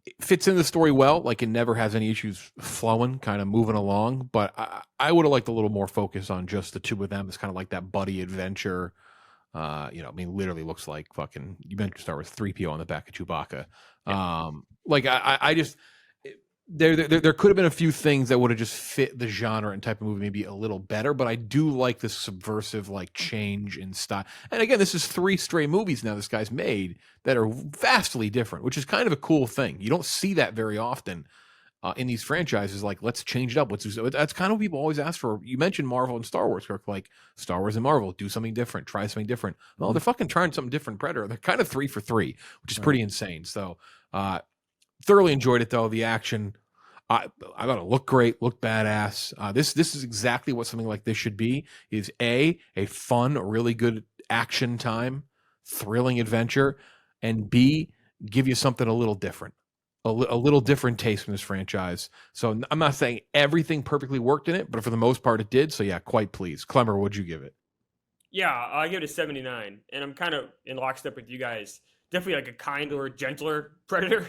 it fits in the story well. Like it never has any issues flowing, kind of moving along. But I would have liked a little more focus on just the two of them. It's kind of like that buddy adventure. You know, I mean, literally looks like fucking. You mentioned Star Wars 3PO on the back of Chewbacca. Yeah. Like I just. There could have been a few things that would have just fit the genre and type of movie maybe a little better, but I do like this subversive like change in style. And again, this is 3 straight movies now this guy's made that are vastly different, which is kind of a cool thing. You don't see that very often in these franchises. Like, let's change it up. That's kind of what people always ask for. You mentioned Marvel and Star Wars, Kirk. Like Star Wars and Marvel, do something different, try something different. Well, they're fucking trying something different. Predator, they're kind of 3 for 3, which is pretty insane. So. Thoroughly enjoyed it though. The action, I thought it looked great, looked badass. This is exactly what something like this should be: is a fun, really good action time, thrilling adventure, and B, give you something a little different, a little different taste from this franchise. So I'm not saying everything perfectly worked in it, but for the most part it did. So yeah, quite pleased. Klemmer, what'd you give it? Yeah, I give it a 79, and I'm kind of in lockstep with you guys. Definitely like a kinder, gentler Predator.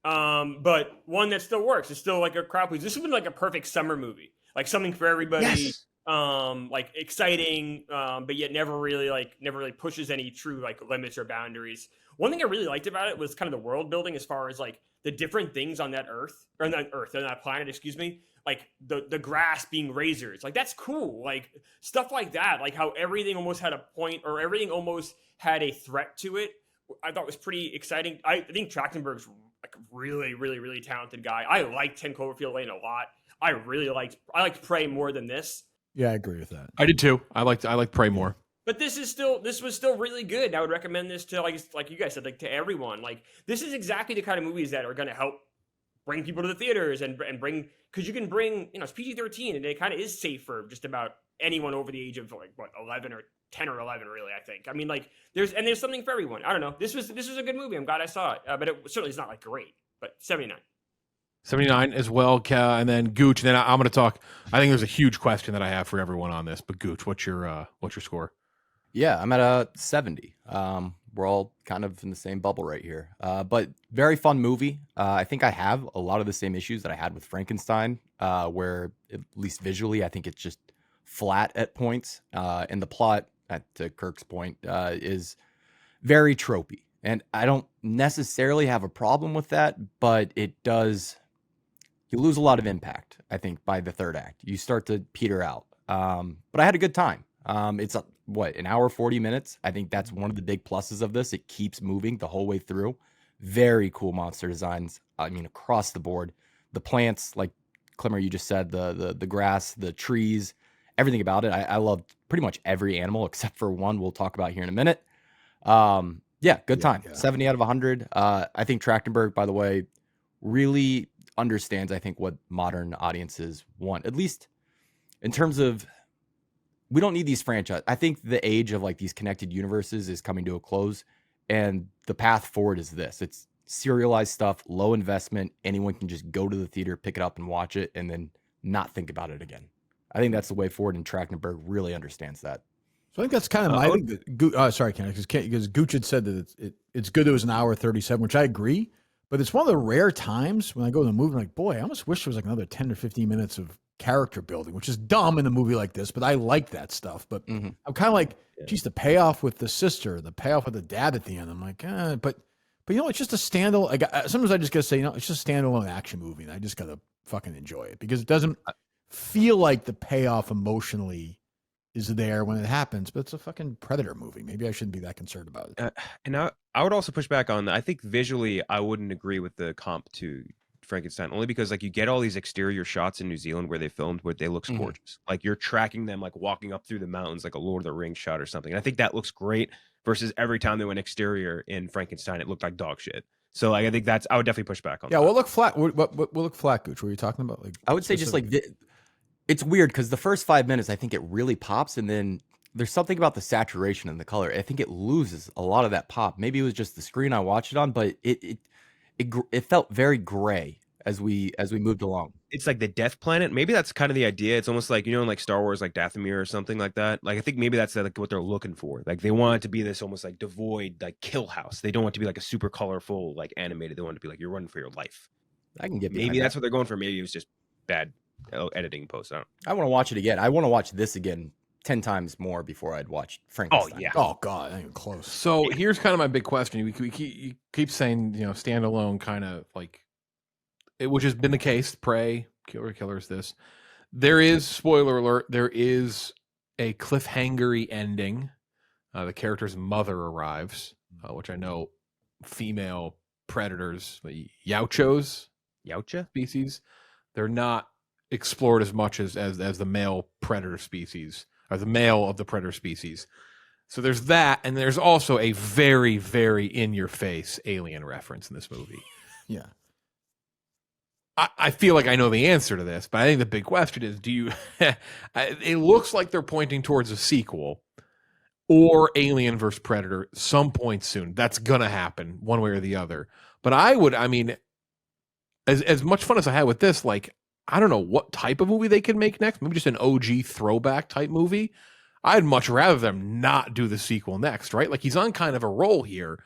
But one that still works. It's still like a crowd pleaser. This would have been like a perfect summer movie, like something for everybody. Yes. Like exciting, but yet never really pushes any true like limits or boundaries. One thing I really liked about it was kind of the world building, as far as like the different things on that on that planet, excuse me. Like the grass being razors, like that's cool. Like stuff like that, like how everything almost had a point, or everything almost had a threat to it. I thought was pretty exciting. I think Trachtenberg's like a really, really, really talented guy. I liked 10 Cloverfield Lane a lot. I liked Prey more than this. Yeah, I agree with that. I did too. I liked Prey more. But this was still really good. I would recommend this to like you guys said, like to everyone. Like this is exactly the kind of movies that are going to help bring people to the theaters and bring, because you can bring, it's PG-13 and it kind of is safe for just about anyone over the age of like 11 or 10 or 11, really. I think. I mean, like there's something for everyone. I don't know. This was a good movie. I'm glad I saw it, but it certainly is not like great. But 79. 79 as well, and then Gooch. And then I'm going to talk. I think there's a huge question that I have for everyone on this. But Gooch, what's your score? Yeah, I'm at a 70. We're all kind of in the same bubble right here. But very fun movie. I think I have a lot of the same issues that I had with Frankenstein, where at least visually, I think it's just flat at points. And the plot to Kirk's point, is very tropey. And I don't necessarily have a problem with that, but it does, you lose a lot of impact, I think, by the third act. You start to peter out. But I had a good time. It's an hour, 40 minutes. I think that's one of the big pluses of this. It keeps moving the whole way through. Very cool monster designs. I mean, across the board. The plants, like Klemmer, you just said, the grass, the trees, everything about it. I loved pretty much every animal except for one we'll talk about here in a minute. Yeah, good time. Yeah. 70 out of 100. I think Trachtenberg, by the way, really understands, I think, what modern audiences want, at least in terms of, we don't need these franchises. I think the age of like these connected universes is coming to a close, and the path forward is this. It's serialized stuff, low investment. Anyone can just go to the theater, pick it up and watch it, and then not think about it again. I think that's the way forward, and Trachtenberg really understands that. So I think that's kind of my thing. Sorry, Ken, because Gooch had said that it's good it was an hour 37, which I agree. But it's one of the rare times when I go to the movie, I'm like, boy, I almost wish there was like another 10 or 15 minutes of character building, which is dumb in a movie like this, but I like that stuff. But I'm kind of like, geez, the payoff with the sister, the payoff with the dad at the end. I'm like, but you know, it's just a standalone. Sometimes I just gotta say, you know, it's just a standalone action movie, and I just gotta fucking enjoy it because it doesn't feel like the payoff emotionally is there when it happens, but it's a fucking Predator movie. Maybe I shouldn't be that concerned about it. And I would also push back on that. I think visually, I wouldn't agree with the comp to Frankenstein, only because like you get all these exterior shots in New Zealand where they filmed where they look gorgeous. Like you're tracking them like walking up through the mountains like a Lord of the Rings shot or something. And I think that looks great versus every time they went exterior in Frankenstein, it looked like dog shit. So like, I think I would definitely push back on that. Yeah, we'll look flat. What look flat, Gooch? What were you talking about? Like, I would say just like it's weird because the first 5 minutes, I think it really pops, and then there's something about the saturation and the color. I think it loses a lot of that pop. Maybe it was just the screen I watched it on, but it felt very gray as we moved along. It's like the Death Planet. Maybe that's kind of the idea. It's almost like, you know, like Star Wars, like Dathomir or something like that. Like I think maybe that's like what they're looking for. Like they want it to be this almost like devoid, like kill house. They don't want it to be like a super colorful, like animated. They want it to be like you're running for your life. I can get maybe that's what they're going for. Maybe it was just bad editing post. I want to watch it again. I want to watch this again 10 times more before I'd watch Frankenstein. Oh yeah. Oh god, I ain't even close. So here's kind of my big question. You keep saying, you know, standalone kind of like, which has been the case. Prey, Killers. This, there is, spoiler alert, there is a cliffhangery ending. The character's mother arrives, which I know female predators, Yautja species, they're not explored as much as the male predator species, or the male of the predator species. So there's that, and there's also a very, very in-your-face alien reference in this movie. Yeah. I feel like I know the answer to this, but I think the big question is, do you... it looks like they're pointing towards a sequel or Alien versus Predator some point soon. That's going to happen one way or the other. But I mean, as much fun as I had with this, like, I don't know what type of movie they could make next. Maybe just an OG throwback type movie. I'd much rather them not do the sequel next, right? Like he's on kind of a roll here.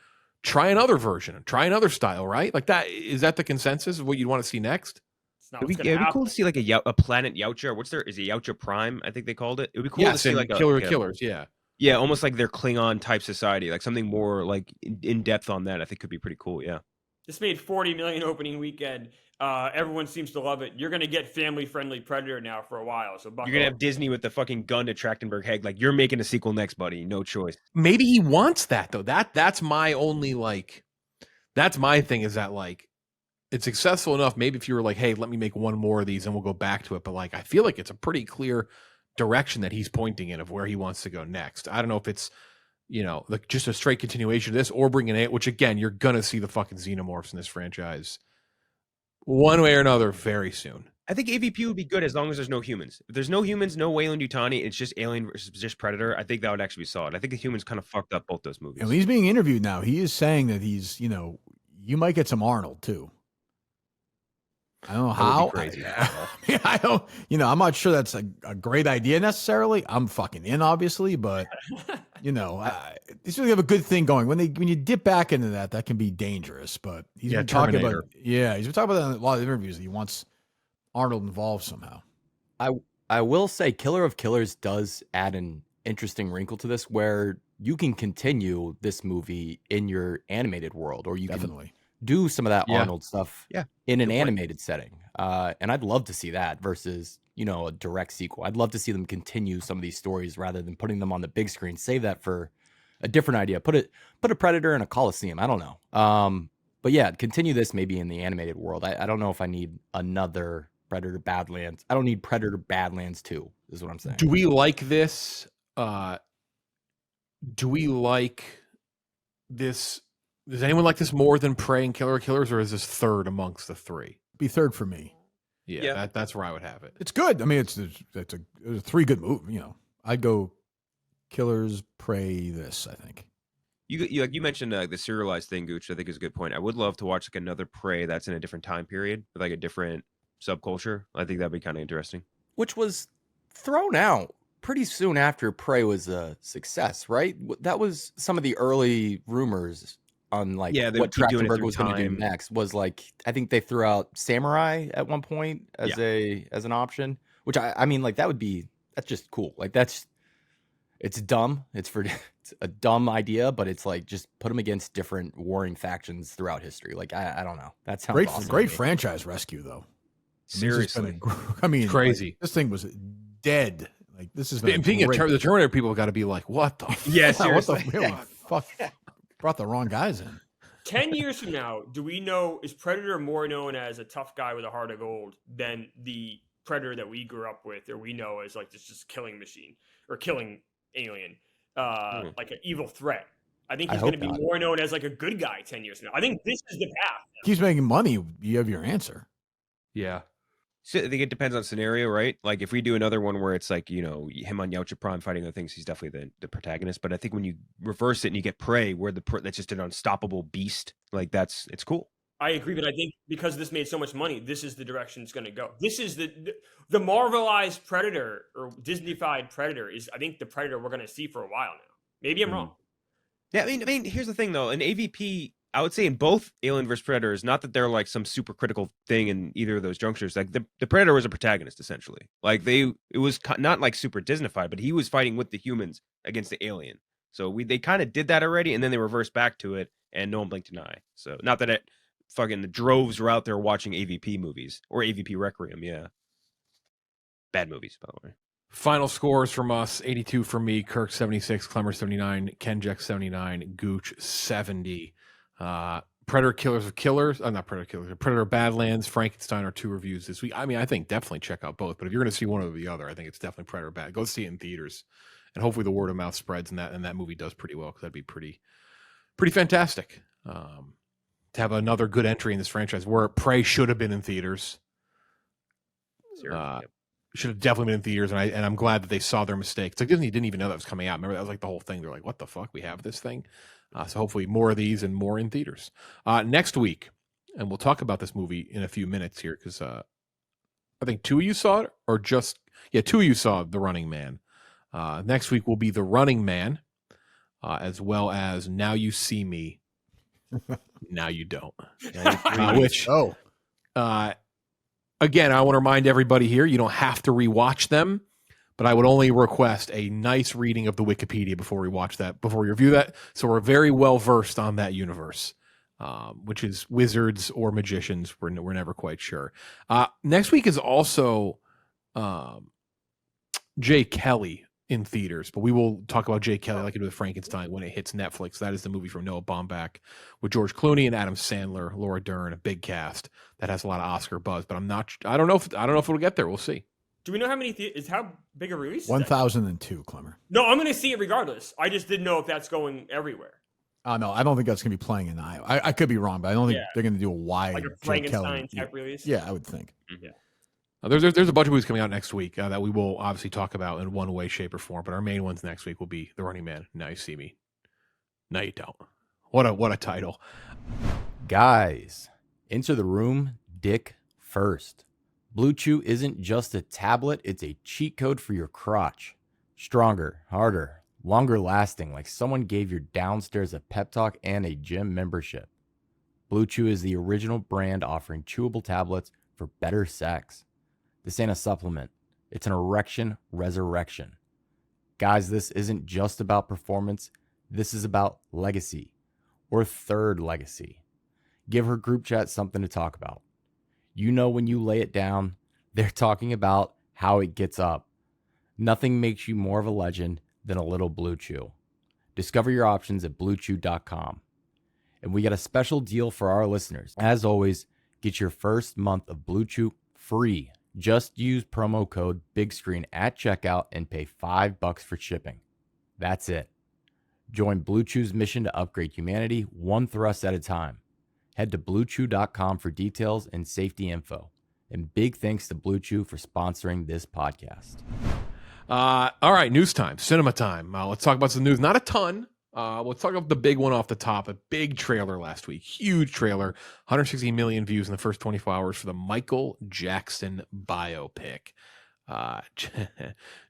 Try another version, try another style, right? Like that, is that the consensus of what you'd want to see next? It's not It'd what's be gonna cool to happen. see like a planet Yautja. Is it Yautja Prime? I think they called it. It would be cool to see like a Killers, yeah. Yeah, almost like their Klingon type society, like something more like in depth on that. I think could be pretty cool. Yeah. This made 40 million opening weekend. Everyone seems to love it. You're gonna get family-friendly Predator now for a while. So buckle You're gonna up. have Disney with the fucking gun to Trachtenberg head. Like you're making a sequel next, buddy. No choice. Maybe he wants that though. That's my only like. That's my thing, is that like it's successful enough. Maybe if you were like, hey, let me make one more of these and we'll go back to it. But like, I feel like it's a pretty clear direction that he's pointing in of where he wants to go next. I don't know if it's, you know, like just a straight continuation of this or bringing it, which again, you're going to see the fucking xenomorphs in this franchise one way or another very soon. I think AVP would be good as long as there's no humans. If there's no humans, no Weyland-Yutani, it's just Alien versus just Predator. I think that would actually be solid. I think the humans kind of fucked up both those movies. And when he's being interviewed now, he is saying that he's, you know, you might get some Arnold too. I don't know how. Crazy. I don't, you know, I'm not sure that's a great idea necessarily. I'm fucking in, obviously, but you know, these really have a good thing going. When you dip back into that can be dangerous. But he's been talking about, he's been talking about that in a lot of interviews. He wants Arnold involved somehow. I will say Killer of Killers does add an interesting wrinkle to this where you can continue this movie in your animated world, or you Definitely. can do some of that Yeah. Arnold stuff Yeah, in an good point. animated setting. And I'd love to see that versus, a direct sequel. I'd love to see them continue some of these stories rather than putting them on the big screen. Save that for a different idea. Put a Predator in a Coliseum. I don't know. But yeah, continue this maybe in the animated world. I don't know if I need another Predator Badlands. I don't need Predator Badlands 2, is what I'm saying. Do we like this? Do we like this? Does anyone like this more than Prey and Killer Killers, or is this third amongst the three? Be third for me. Yeah. That's where I would have it. It's good. I mean, it's a three good movies. I'd go Killers, Prey, this, I think. You mentioned the serialized thing, Gooch. I think is a good point. I would love to watch like another Prey that's in a different time period with like a different subculture. I think that'd be kind of interesting. Which was thrown out pretty soon after Prey was a success, right? That was some of the early rumors on like Yeah, they what would keep doing it Trachtenberg through was going to do time. next. Was like, I think they threw out Samurai at one point as an option, which I mean, like that's just cool. Like it's dumb. It's a dumb idea, but it's like just put them against different warring factions throughout history. Like I don't know. That sounds awesome. Great franchise rescue though. Seriously, I mean, crazy. Like, this thing was dead. Like this is been Being the Terminator people have got to be like, what the? Yeah, what seriously. the fuck? Brought the wrong guys in. 10 years from now, do we know, is Predator more known as a tough guy with a heart of gold than the Predator that we grew up with, or we know as like this just killing machine or killing alien, like an evil threat? I think he's going to be more known as like a good guy 10 years from now. I think this is the path. Keeps making money. You have your answer. Yeah. So I think it depends on scenario, right? Like if we do another one where it's like, him on Yautja Prime fighting other things, he's definitely the protagonist. But I think when you reverse it and you get Prey, where that's just an unstoppable beast, like it's cool. I agree, but I think because this made so much money, this is the direction it's going to go. This is the Marvelized Predator or Disney-fied Predator is, I think, the Predator we're going to see for a while now. Maybe I'm wrong. Yeah, I mean, here's the thing though. An AVP, I would say in both Alien vs Predator is not that they're like some super critical thing in either of those junctures. Like the Predator was a protagonist essentially. Like it was not like super Disneyfied, but he was fighting with the humans against the alien. So they kind of did that already, and then they reversed back to it, and no one blinked an eye. So not that fucking the droves were out there watching AVP movies or AVP Requiem. Yeah, bad movies by the way. Final scores from us: 82 for me, Kirk 76, Klemmer 79, Kenjac 79, Gooch 70. Predator Killers of Killers, not Predator Killers, Predator Badlands, Frankenstein are 2 reviews this week. I mean, I think definitely check out both, but if you're going to see one or the other, I think it's definitely Predator Bad. Go see it in theaters, and hopefully the word of mouth spreads and that movie does pretty well, because that'd be pretty fantastic to have another good entry in this franchise where Prey should have been in theaters. Should have definitely been in theaters, and I'm glad that they saw their mistakes. Like Disney didn't even know that was coming out. Remember, that was like the whole thing. They're like, "What the fuck? We have this thing." So hopefully more of these and more in theaters next week, and we'll talk about this movie in a few minutes here, because I think 2 of you saw it, or 2 of you saw The Running Man. Next week will be The Running Man, as well as Now You See Me, Now You Don't. Again, I want to remind everybody here, you don't have to rewatch them, but I would only request a nice reading of the Wikipedia before we review that. So we're very well versed on that universe, which is wizards or magicians. We're never quite sure. Next week is also Jay Kelly in theaters, but we will talk about Jay Kelly like we do with Frankenstein when it hits Netflix. That is the movie from Noah Baumbach with George Clooney and Adam Sandler, Laura Dern, a big cast that has a lot of Oscar buzz. But I don't know if it'll get there. We'll see. Do we know how many how big a release? 1,002, Klemmer. No, I'm going to see it regardless. I just didn't know if that's going everywhere. No, I don't think that's going to be playing in Iowa. I could be wrong, but I don't think they're going to do a wide like a Jay Frankenstein Kelly type release. Yeah, I would think. Yeah. There's a bunch of movies coming out next week that we will obviously talk about in one way, shape, or form. But our main ones next week will be The Running Man, Now You See Me, Now You Don't. What a title. Guys, enter the room dick first. Blue Chew isn't just a tablet, it's a cheat code for your crotch. Stronger, harder, longer lasting, like someone gave your downstairs a pep talk and a gym membership. Blue Chew is the original brand offering chewable tablets for better sex. This ain't a supplement. It's an erection resurrection. Guys, this isn't just about performance. This is about legacy or third legacy. Give her group chat something to talk about. You know, when you lay it down, they're talking about how it gets up. Nothing makes you more of a legend than a little Blue Chew. Discover your options at bluechew.com. And we got a special deal for our listeners. As always, get your first month of Blue Chew free. Just use promo code BIGSCREEN at checkout and pay $5 for shipping. That's it. Join Blue Chew's mission to upgrade humanity one thrust at a time. Head to bluechew.com for details and safety info. And big thanks to Blue Chew for sponsoring this podcast. All right, news time, cinema time. Let's talk about some news. Not a ton. Let's talk about the big one off the top. A big trailer last week. Huge trailer. 160 million views in the first 24 hours for the Michael Jackson biopic.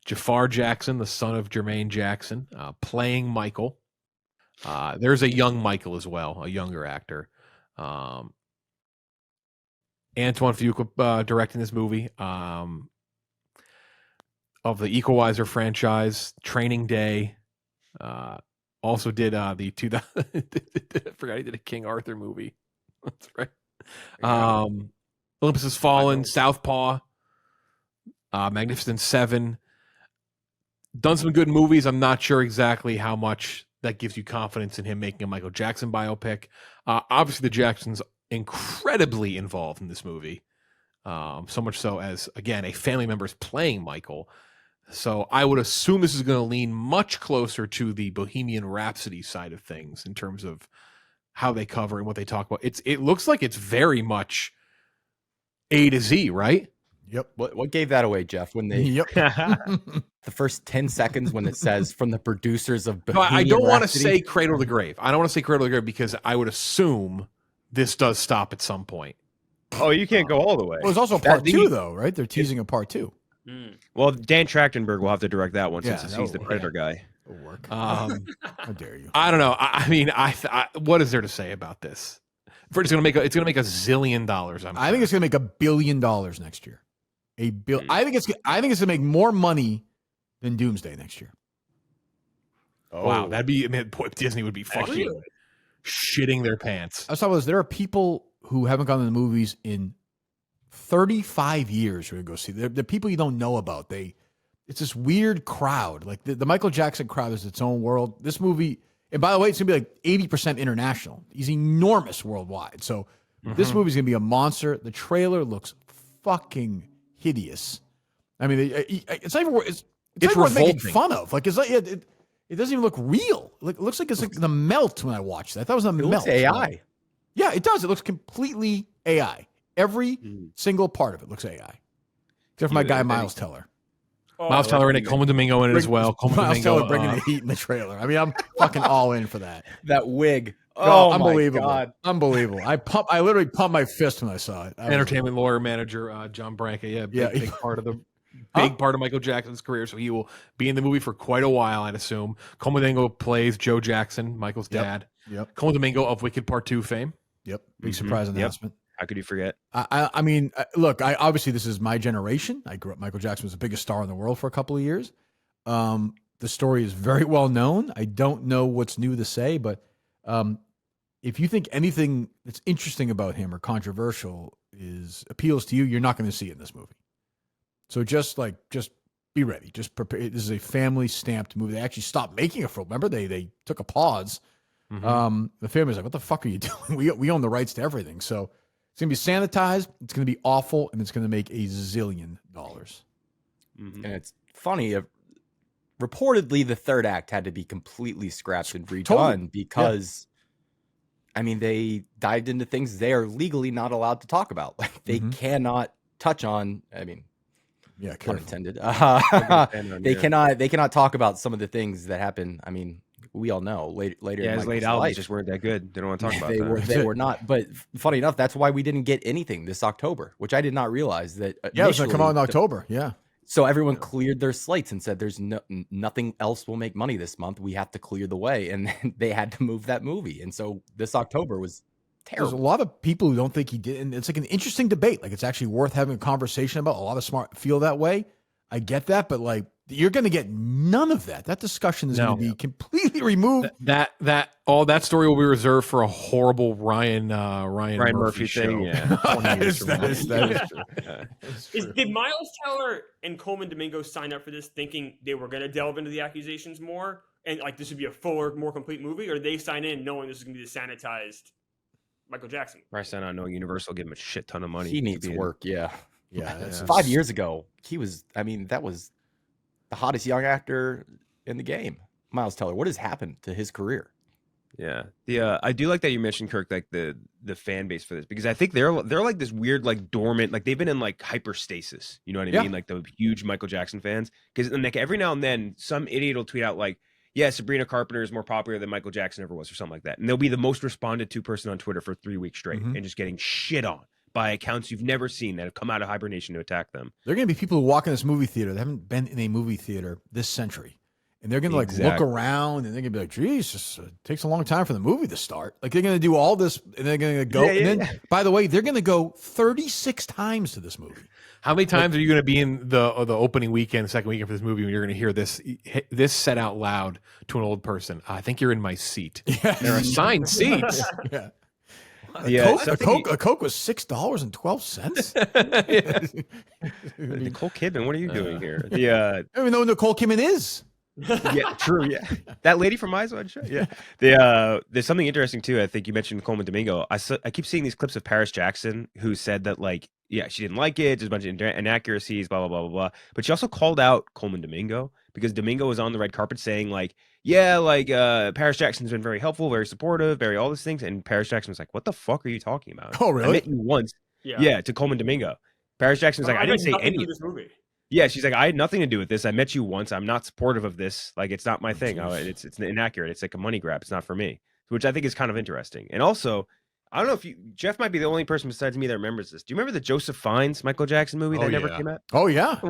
Jafar Jackson, the son of Jermaine Jackson, playing Michael. There's a young Michael as well, a younger actor. Antoine Fuqua directing this movie. Of the Equalizer franchise, Training Day. Also did the 2000. I forgot he did a King Arthur movie. That's right. Olympus Has Fallen, Southpaw, Magnificent Seven. Done some good movies. I'm not sure exactly how much that gives you confidence in him making a Michael Jackson biopic. Obviously, the Jacksons incredibly involved in this movie. So much so as, again, a family member is playing Michael. So I would assume this is going to lean much closer to the Bohemian Rhapsody side of things in terms of how they cover and what they talk about. It looks like it's very much A to Z, right? Yep. What gave that away, Jeff? When they the first 10 seconds when it says from the producers of Bohemian I don't want to Rhapsody? say Cradle to Grave. I don't want to say Cradle to Grave because I would assume this does stop at some point. Oh, you can't go all the way. Well, there's also part two, though, right? They're teasing a part two. Well, Dan Trachtenberg will have to direct that one since Yeah, he's the Predator guy. It'll work. How dare you? I don't know. I mean, what is there to say about this? It's going to make a $1 zillion. I think it's going to make $1 billion next year. I think it's going to make more money than Doomsday next year. Wow, that'd be. I mean, boy, Disney would be fucking shitting their pants. I was talking about this. There are people who haven't gone to the movies in 35 years who are going to go see. They're people you don't know about. It's this weird crowd. Like the Michael Jackson crowd is its own world. This movie, and by the way, it's going to be like 80% international. He's enormous worldwide. So this movie's going to be a monster. The trailer looks fucking hideous. I mean, it's not even worth making fun of. Like, it doesn't even look real. It looks like it's like the melt when I watched that. That was a melt. Looks AI. Yeah, it does. It looks completely AI. Every single part of it looks AI. Except for my guy, Miles Teller. Miles Teller in it, Coleman Domingo in it as well. Miles Teller bringing the heat in the trailer. I mean, I'm fucking all in for that. That wig. Oh, unbelievable. My God. Unbelievable. I literally pumped my fist when I saw it. Entertainment lawyer manager John Branca. Big part of the part of Michael Jackson's career. So he will be in the movie for quite a while, I'd assume. Coleman Domingo plays Joe Jackson, Michael's dad. Yep. Coleman Domingo of Wicked Part 2 fame. Yep. Big surprise announcement. How could you forget? I mean, look, obviously this is my generation. I grew up, Michael Jackson was the biggest star in the world for a couple of years. The story is very well known. I don't know what's new to say, but if you think anything that's interesting about him or controversial appeals to you, you're not going to see it in this movie. So just be ready. Just prepare. This is a family stamped movie. They actually stopped making it for. Remember, they took a pause. The family's like, "What the fuck are you doing? We own the rights to everything." So it's gonna be sanitized. It's gonna be awful, and it's gonna make $1 zillion. And it's funny. Reportedly, the third act had to be completely scrapped and redone because, I mean, they dived into things they are legally not allowed to talk about. Like they cannot touch on. I mean, pun intended. They cannot talk about some of the things that happen. I mean, we all know later. Yeah, his late albums just weren't that good. They don't want to talk about that. They were not. But funny enough, that's why we didn't get anything this October, which I did not realize that. Yeah, it was going to come out in October. Yeah. So everyone cleared their slates and said, "There's nothing else will make money this month. We have to clear the way," and then they had to move that movie. And so this October was terrible. There's a lot of people who don't think he did, and it's like an interesting debate. Like it's actually worth having a conversation about. A lot of smart feel that way. I get that, but like You're going to get none of that. That discussion is No. going to be completely removed. That story will be reserved for a horrible Ryan Murphy show. thing. Yeah. 20 years from now. That is true. Did Miles Teller and Coleman Domingo sign up for this thinking they were going to delve into the accusations more and like this would be a fuller, more complete movie, or did they sign in knowing this is going to be the sanitized Michael Jackson? I signed on knowing Universal give him a shit ton of money. He needs work. Yeah. Yeah, that's 5 years ago, he was. I mean, that was the hottest young actor in the game. Miles Teller. What has happened to his career? Yeah. I do like that you mentioned, Kirk, like the fan base for this, because I think they're like this weird, like dormant, like they've been in like hyperstasis. You know what I mean? Like the huge Michael Jackson fans. Because like every now and then some idiot will tweet out like, yeah, Sabrina Carpenter is more popular than Michael Jackson ever was or something like that. And they'll be the most responded to person on Twitter for 3 weeks straight and just getting shit on by accounts you've never seen that have come out of hibernation to attack them. There are going to be people who walk in this movie theater that haven't been in a movie theater this century. And they're going to like look around and they're going to be like, geez, it takes a long time for the movie to start. Like they're going to do all this and they're going to go. And then, by the way, they're going to go 36 times to this movie. How many times are you going to be in the opening weekend, second weekend for this movie when you're going to hear this said out loud to an old person? I think you're in my seat. Yes. There are assigned seats. Yeah. Yeah, a Coke was $6.12. Nicole Kidman, what are you doing here? I don't even know who Nicole Kidman is. Yeah, true. Yeah, that lady from Eyes Wide Shut. Yeah, there's something interesting too. I think you mentioned Coleman Domingo. I keep seeing these clips of Paris Jackson who said that like, yeah, she didn't like it. There's a bunch of inaccuracies, blah blah blah blah blah. But she also called out Coleman Domingo because Domingo was on the red carpet saying like, yeah, like Paris Jackson's been very helpful, very supportive, very all these things. And Paris Jackson was like, what the fuck are you talking about? Oh, really? I met you once. Yeah, to Coleman Domingo. Paris Jackson was like, I didn't say any of this movie. Yeah, she's like, I had nothing to do with this. I met you once. I'm not supportive of this. Like, it's not my thing. It's inaccurate. It's like a money grab. It's not for me, which I think is kind of interesting. And also, I don't know if Jeff might be the only person besides me that remembers this. Do you remember the Joseph Fiennes Michael Jackson movie that never came out? Oh, yeah.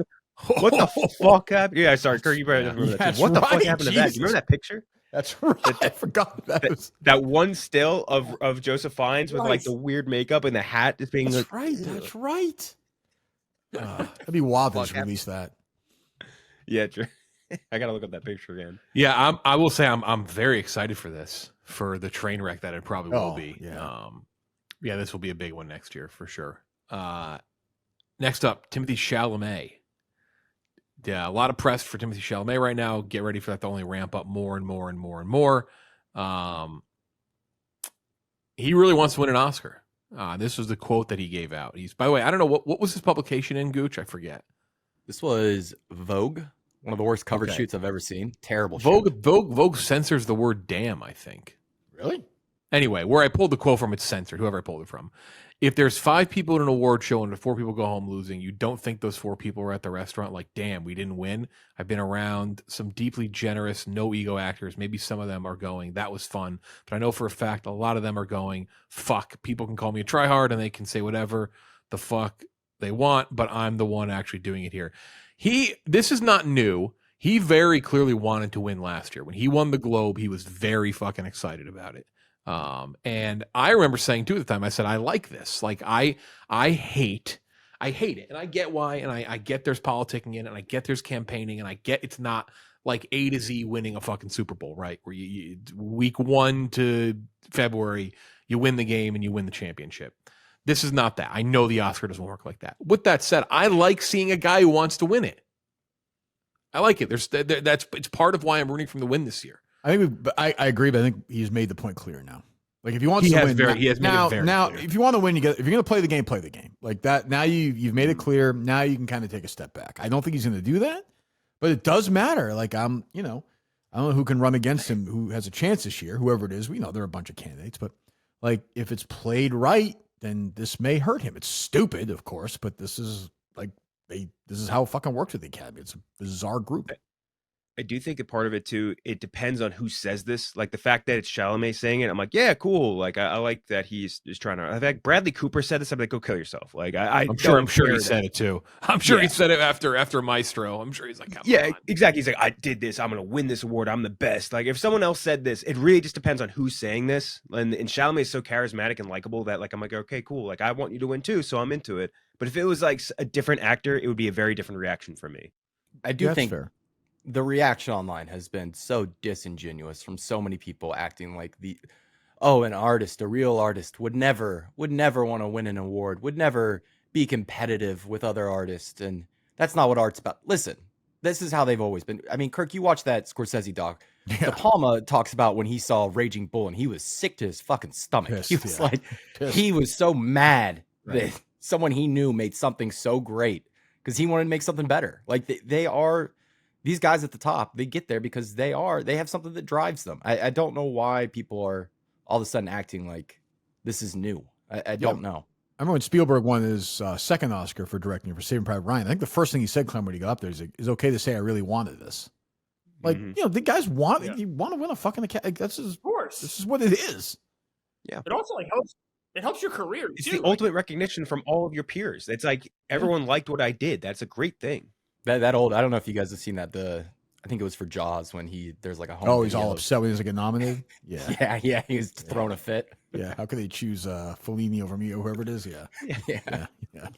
What the fuck happened? Yeah, sorry, Kirk, you probably remember that too. What the fuck happened to that? Do you remember that picture? That's right. I forgot that one still of Joseph Fiennes with like the weird makeup and the hat just being That's right. That's right. That'd be wild to just release that. Yeah, true. I gotta look up that picture again. Yeah, I will say I'm very excited for this, for the train wreck that it probably will be. Yeah. This will be a big one next year for sure. Next up, Timothée Chalamet. Yeah, a lot of press for Timothée Chalamet right now. Get ready for that to only ramp up more and more and more and more. He really wants to win an Oscar. This was the quote that he gave out. By the way, I don't know what was his publication in, Gooch? I forget. This was Vogue, one of the worst cover shoots I've ever seen. Terrible. Vogue censors the word "damn." I think. Really? Anyway, where I pulled the quote from, it's censored. Whoever I pulled it from. If there's 5 people at an award show and 4 people go home losing, you don't think those 4 people are at the restaurant like, damn, we didn't win. I've been around some deeply generous, no ego actors. Maybe some of them are going, that was fun. But I know for a fact a lot of them are going, fuck, people can call me a tryhard and they can say whatever the fuck they want, but I'm the one actually doing it here. This is not new. He very clearly wanted to win last year. When he won the Globe, he was very fucking excited about it. And I remember saying too at the time, I said, I like this. Like I hate it. And I get why. And I get there's politicking in it. And I get there's campaigning. And I get it's not like A to Z winning a fucking Super Bowl, right? Where you week 1 to February, you win the game and you win the championship. This is not that. I know the Oscar doesn't work like that. With that said, I like seeing a guy who wants to win it. I like it. It's part of why I'm rooting for him to win this year. I think I agree, but I think he's made the point clear now. Like if he wants to win, he has made it very clear. If you want to win, if you're going to play the game, play the game like that. Now you've made it clear. Now you can kind of take a step back. I don't think he's going to do that, but it does matter. Like I don't know who can run against him, who has a chance this year, whoever it is. We know there are a bunch of candidates, but like if it's played right, then this may hurt him. It's stupid, of course, but this is how it fucking works with the Academy. It's a bizarre group. I do think a part of it too, it depends on who says this. Like the fact that it's Chalamet saying it, I'm like, yeah, cool. Like I like that he's just trying to. In fact, Bradley Cooper said this. I'm like, go kill yourself. Like I'm sure he said it too. I'm sure he said it after Maestro. I'm sure he's like, exactly. He's like, I did this. I'm gonna win this award. I'm the best. Like if someone else said this, it really just depends on who's saying this. And Chalamet is so charismatic and likable that like I'm like, okay, cool. Like I want you to win too, so I'm into it. But if it was like a different actor, it would be a very different reaction for me. I do think. Fair. the reaction online has been so disingenuous from so many people acting like an artist, a real artist would never want to win an award, would never be competitive with other artists. And that's not what art's about. Listen, this is how they've always been. I mean, Kirk, you watch that Scorsese doc. Yeah. De Palma talks about when he saw Raging Bull and he was sick to his fucking stomach. Pissed, he was yeah. like, Pissed. he was so mad Right. that someone he knew made something so great because he wanted to make something better. Like they are these guys at the top, they get there because they have something that drives them. I don't know why people are all of a sudden acting like this is new. I don't know. I remember when Spielberg won his second Oscar for directing for Saving Private Ryan. I think the first thing he said, Clem, when he got up there is, "It's okay to say I really wanted this." Like, you know, the guys want you want to win a fucking Academy. Like, that's just, Of course. this is what it is. Yeah. It also helps. It helps your career. It's too. the ultimate recognition from all of your peers. It's like everyone liked what I did. That's a great thing. That old, I don't know if you guys have seen that. I think it was for Jaws when there's like a home. Oh, he's all video. upset when he doesn't get nominated. Yeah, Yeah, he was throwing a fit. yeah. How could they choose Fellini over me or whoever it is? Yeah, Yeah. yeah.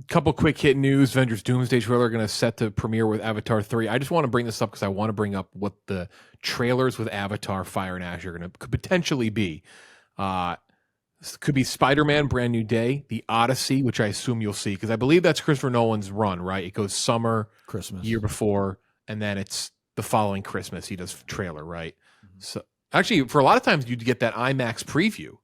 Couple quick hit news. Avengers Doomsday trailer going to set to premiere with Avatar 3. I just want to bring this up because I want to bring up what the trailers with Avatar Fire and Ash could potentially be. This could be Spider-Man Brand New Day, The Odyssey, which I assume you'll see because I believe that's Christopher Nolan's run, right? It goes summer, Christmas, year before, and then it's the following Christmas. He does trailer, right? So actually, for a lot of times, you'd get that IMAX preview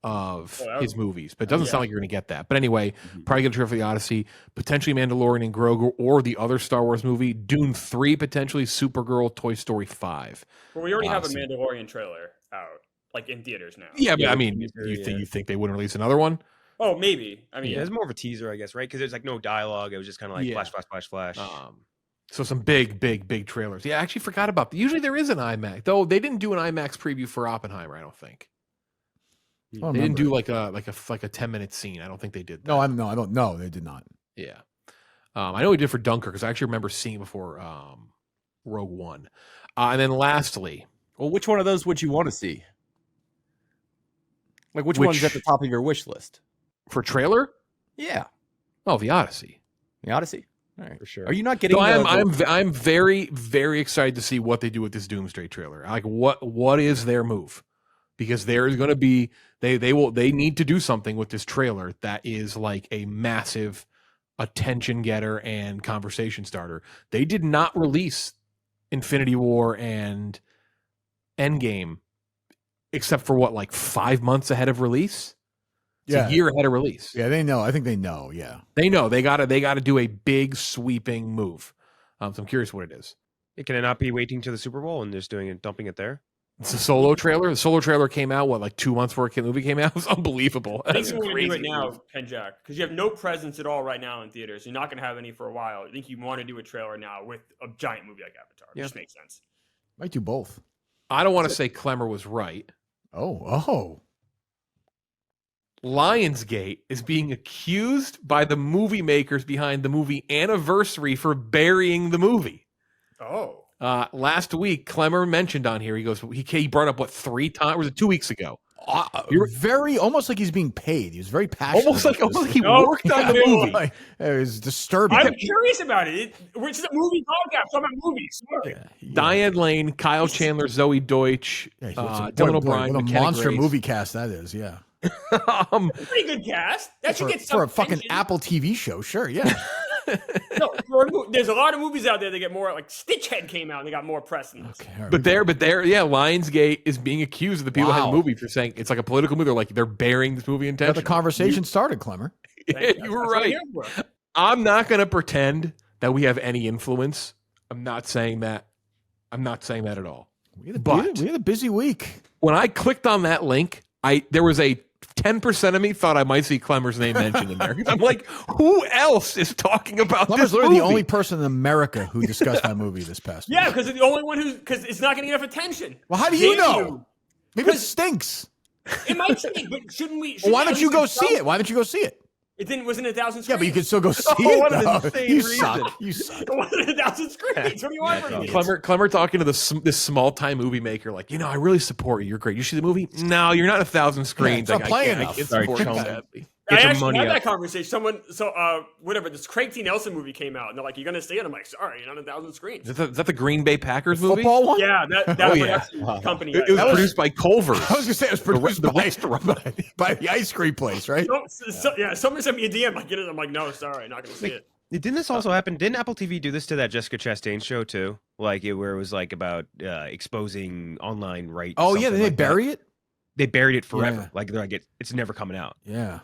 of his movies, but it doesn't sound like you're going to get that. But anyway, probably get a trailer for The Odyssey, potentially Mandalorian and Grogu, or the other Star Wars movie, Dune 3, potentially Supergirl, Toy Story 5. Well, we already have a Mandalorian trailer out, like in theaters now. Yeah, but I mean, you think they wouldn't release another one? Oh, maybe. I mean, Yeah, it's more of a teaser, I guess, right? Because there's like no dialogue. It was just kind of like Yeah. flash. So some big trailers. Yeah, I actually forgot about that. Usually there is an IMAX, though they didn't do an IMAX preview for Oppenheimer, I don't think. I They didn't do like a 10-minute scene. I don't think they did that. No, I don't know. They did not. Yeah. I know we did for Dunkirk because I actually remember seeing it before Rogue One. And then lastly, Well, which one of those would you want to see? Like, which one's at the top of your wish list? for trailer, Yeah, The Odyssey. The Odyssey. All right, For sure. Are you not getting? So I'm very, very excited to see what they do with this Doomsday trailer. Like what is their move? Because there is going to be they need to do something with this trailer that is like a massive attention getter and conversation starter. They did not release Infinity War and Endgame except for what, like 5 months ahead of release? It's a year ahead of release. Yeah, they know. I think they know. Yeah, They know they gotta do a big sweeping move. So I'm curious what it is. Can it not be waiting to the Super Bowl and just doing it, dumping it there? It's a solo trailer. The solo trailer came out, like 2 months before the movie came out? It was unbelievable. I think That's you want to do it crazy. now, Kenjac, because you have no presence at all right now in theaters. You're not going to have any for a while. I think you want to do a trailer now with a giant movie like Avatar. It just makes sense. might do both. I don't want to say Klemmer was right. Oh. Lionsgate is being accused by the movie makers behind the movie Anniversary for burying the movie. Oh. Last week, Klemmer mentioned on here, he goes, he brought up 3 times, or was it 2 weeks ago? You're very almost like he's being paid. He was very passionate. Almost like about this. he worked on the yeah. movie. Like, it was disturbing. I'm curious about it. Which is a movie podcast. Talking about movies. Diane Lane, Kyle Chandler, Zoe Deutsch, Yeah, Dylan O'Brien, what a McKenna monster Grace. movie cast that is. Yeah, Pretty good cast. That should get some for a fucking attention. Apple TV show. Sure, yeah. No, there's a lot of movies out there that get more. Like Stitchhead came out and they got more press than this. Okay, all right. But Lionsgate is being accused of the people behind Wow. the movie for saying it's like a political movie. They're like, they're burying this movie Got intentionally. the conversation started, Clemmer. You were right. That's what I'm here for. I'm not going to pretend that we have any influence. I'm not saying that. I'm not saying that at all. We had But- a busy week. When I clicked on that link, there was a 10% of me thought I might see Klemmer's name mentioned in there. 'Cause I'm like, who else is talking about Clemmer's this literally movie? the only person in America who discussed that movie this past week. Yeah, because it's the only one because it's not getting enough attention. Well, how do you Maybe know? Maybe it stinks. It might stink, but shouldn't we? Well, why don't you go see see it? Why don't you go see it? It didn't. Wasn't 1,000 screens. Yeah, but you can still go see Oh, it. what an though. insane You reason. suck. You suck. It wasn't 1,000 screens. What do you want from me? Klemmer talking to this small time movie maker, like, I really support you. You're great. You see the movie? No, you're not 1,000 screens. it's not I playing can't enough. support you Sorry, sadly. I Get your actually money had up. that conversation. Whatever, this Craig T. Nelson movie came out, and they're like, "You gonna see it?" I'm like, "Sorry, you're on 1,000 screens." Is that the Green Bay Packers movie? Football one? Yeah, that Oh, yeah. production company. It was was- produced by Culver's. I was gonna say it was produced The by, restaurant. by the ice cream place, right? Someone sent me a DM. I get it. I'm like, "No, sorry, not gonna see it." Didn't this also happen? Didn't Apple TV do this to that Jessica Chastain show too? Like where it was like about exposing online rights. Oh yeah, something did they like that. bury it? They buried it forever. Yeah. Like they're like it's never coming out. Yeah.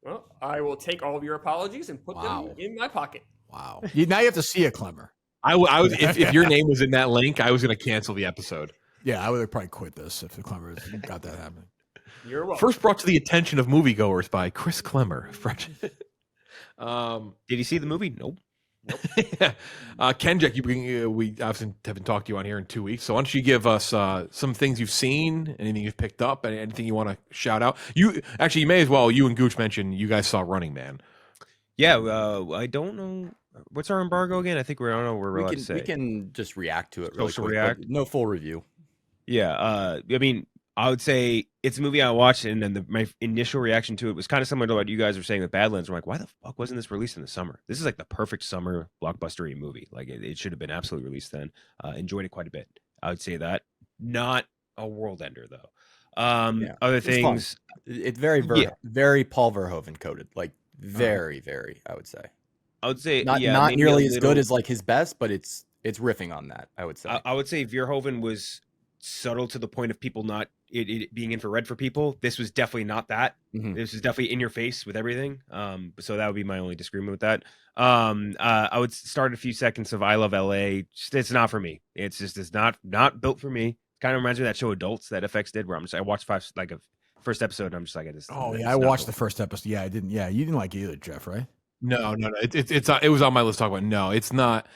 Well, I will take all of your apologies and put Wow. them in my pocket. Wow. Now you have to see it, Klemmer. I was if your name was in that link, I was going to cancel the episode. Yeah, I would have probably quit this if the Klemmer got that happening. You're welcome. First brought to the attention of moviegoers by Chris Klemmer. Did you see the movie? Nope. Kenjac, we obviously haven't talked to you on here in 2 weeks, so why don't you give us some things you've seen, anything you've picked up, and anything you want to shout out? You may as well. You and Gooch mentioned you guys saw Running Man. Yeah, I don't know. What's our embargo again? I think I don't know. We're allowed to say. We can just react to it. Really Social quick, react? but no full review. Yeah, I mean, I would say it's a movie I watched, and then my initial reaction to it was kind of similar to what you guys were saying with Badlands. I'm like, why the fuck wasn't this released in the summer? This is like the perfect summer blockbustery movie. Like it should have been absolutely released then. Enjoyed it quite a bit. I would say that. Not a world ender though. Other It's fun. things. It's very, Yeah. very Paul Verhoeven coded. Like very, very. I would say I would say not yeah, not maybe nearly a as little- good as like his best, but it's riffing on that. I would say. I would say Verhoeven was subtle to the point of people not it being infrared for people. This was definitely not that. Mhm. This is definitely in your face with everything. So that would be my only disagreement with that. I would start a few seconds of I Love LA. Just, it's not for me. It's not built for me. Kind of reminds me of that show Adults that FX did, where I watched first episode. And I'm just like, I watched the first episode. Yeah, I didn't. Yeah, you didn't like it either, Jeff, right? No. It was on my list to talk about. No, it's not.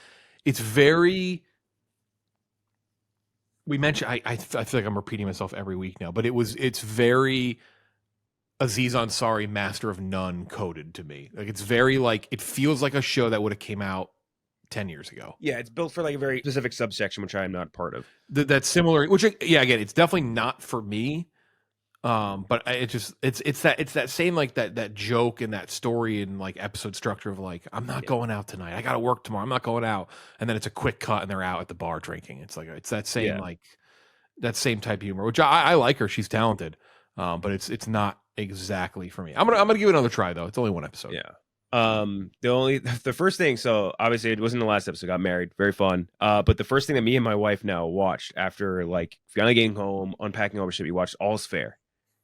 It's very. We mentioned. I feel like I'm repeating myself every week now, but it's very Aziz Ansari, Master of None coded to me. Like it's very like it feels like a show that would have came out 10 years ago. Yeah, it's built for like a very specific subsection, which I am not part of. That's similar. Which again, it's definitely not for me. But it's that same like that joke and that story and like episode structure of like I'm not going out tonight. I got to work tomorrow. I'm not going out. And then it's a quick cut and they're out at the bar drinking. It's like it's that same like that same type of humor, which I like her. She's talented. But it's not exactly for me. I'm gonna give it another try though. It's only one episode. Yeah. The first thing, so obviously it wasn't the last episode, got married, very fun. But the first thing that me and my wife now watched after like finally getting home, unpacking all the shit, we watched All's Fair,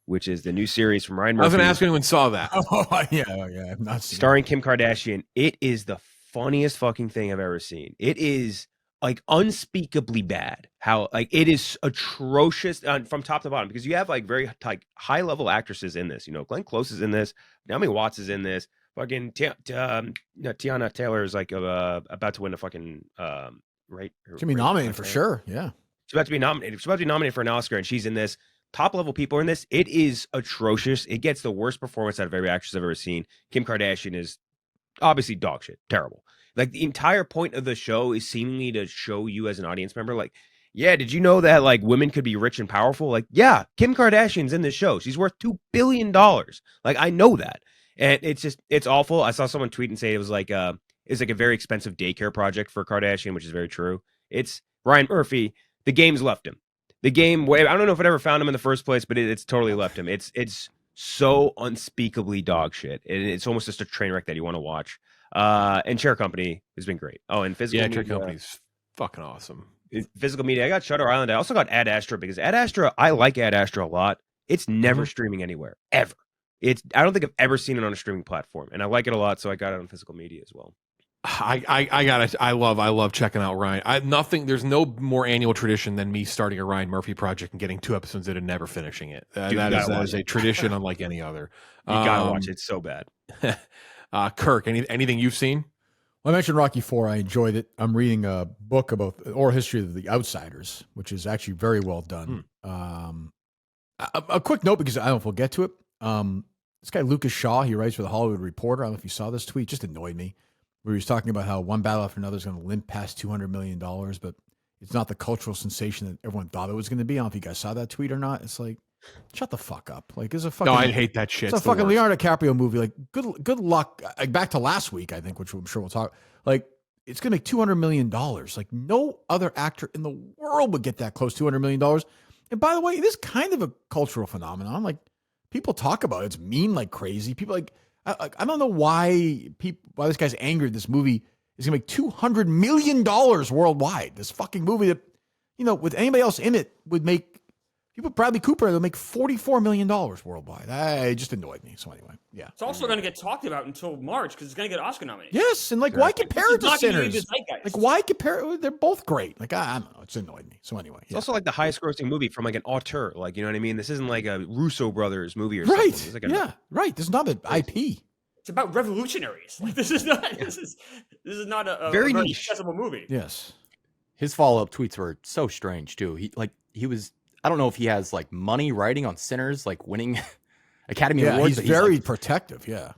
which is the new series from Ryan Murphy. I was gonna ask if anyone saw that. Oh yeah, I've not seen starring Kim Kardashian. It is the funniest fucking thing I've ever seen. It is like unspeakably bad. How like it is atrocious from top to bottom, because you have like very like high level actresses in this. You know, Glenn Close is in this. Naomi Watts is in this. Fucking Tiana Taylor is like about to win a fucking right. She'll be nominated for sure. Yeah, she's about to be nominated. She's about to be nominated for an Oscar, and she's in this. Top level people are in this. It is atrocious. It gets the worst performance out of every actress I've ever seen. Kim Kardashian is obviously dog shit, terrible. Like the entire point of the show is seemingly to show you as an audience member, like, yeah, did you know that like women could be rich and powerful? Like, yeah, Kim Kardashian's in this show. She's worth $2 billion. Like, I know that. And it's awful. I saw someone tweet and say it's like a very expensive daycare project for Kardashian, which is very true. It's Ryan Murphy. The game's left him. The game, I don't know if it ever found him in the first place, but it's totally left him. It's so unspeakably dog shit. And it's almost just a train wreck that you want to watch. And Chair Company has been great. Oh, and Physical Media. Chair Company's fucking awesome. Physical Media. I got Shutter Island. I also got Ad Astra, because Ad Astra, I like Ad Astra a lot. It's never streaming anywhere, ever. I don't think I've ever seen it on a streaming platform, and I like it a lot, so I got it on Physical Media as well. I got it. I love checking out Ryan. There's no more annual tradition than me starting a Ryan Murphy project and getting 2 episodes in and never finishing it. Dude, that is a tradition unlike any other. You gotta watch it. It's so bad. Kirk, anything you've seen? Well, I mentioned Rocky IV. I enjoyed it. I'm reading a book about the oral history of the Outsiders, which is actually very well done. A quick note, because I don't know if we'll get to it. This guy, Lucas Shaw, he writes for the Hollywood Reporter. I don't know if you saw this tweet. It just annoyed me. Where he was talking about how one battle after another is going to limp past $200 million, but it's not the cultural sensation that everyone thought it was going to be. I don't know if you guys saw that tweet or not. It's like, Shut the fuck up. Like, it's a fucking. No, I hate that shit. It's a the fucking worst. Leonardo DiCaprio movie. Like, good luck. Like, back to last week, I think, which I'm sure we'll talk. Like, it's gonna make $200 million. Like, no other actor in the world would get that close, $200 million. And by the way, it is kind of a cultural phenomenon. Like, people talk about it. It's mean like crazy. People like, I don't know why this guy's angry. This movie is gonna make $200 million worldwide. This fucking movie that, with anybody else in it would make. People, Bradley Cooper, they'll make $44 million worldwide. It just annoyed me. So anyway, yeah. It's also going to get talked about until March because it's going to get Oscar nominated. Yes, and like, why compare it to Sinners? Like, why compare? They're both great. Like, I don't know. It's annoyed me. So anyway, It's also like the highest grossing movie from like an auteur. Like, you know what I mean? This isn't like a Russo brothers movie or something. It's like right. This is not an IP. It's about revolutionaries. Like, this is not. This is not a very very niche, accessible movie. Yes. His follow-up tweets were so strange too. He was. I don't know if he has like money writing on Sinners, like winning Academy Awards. He's very protective. Yeah.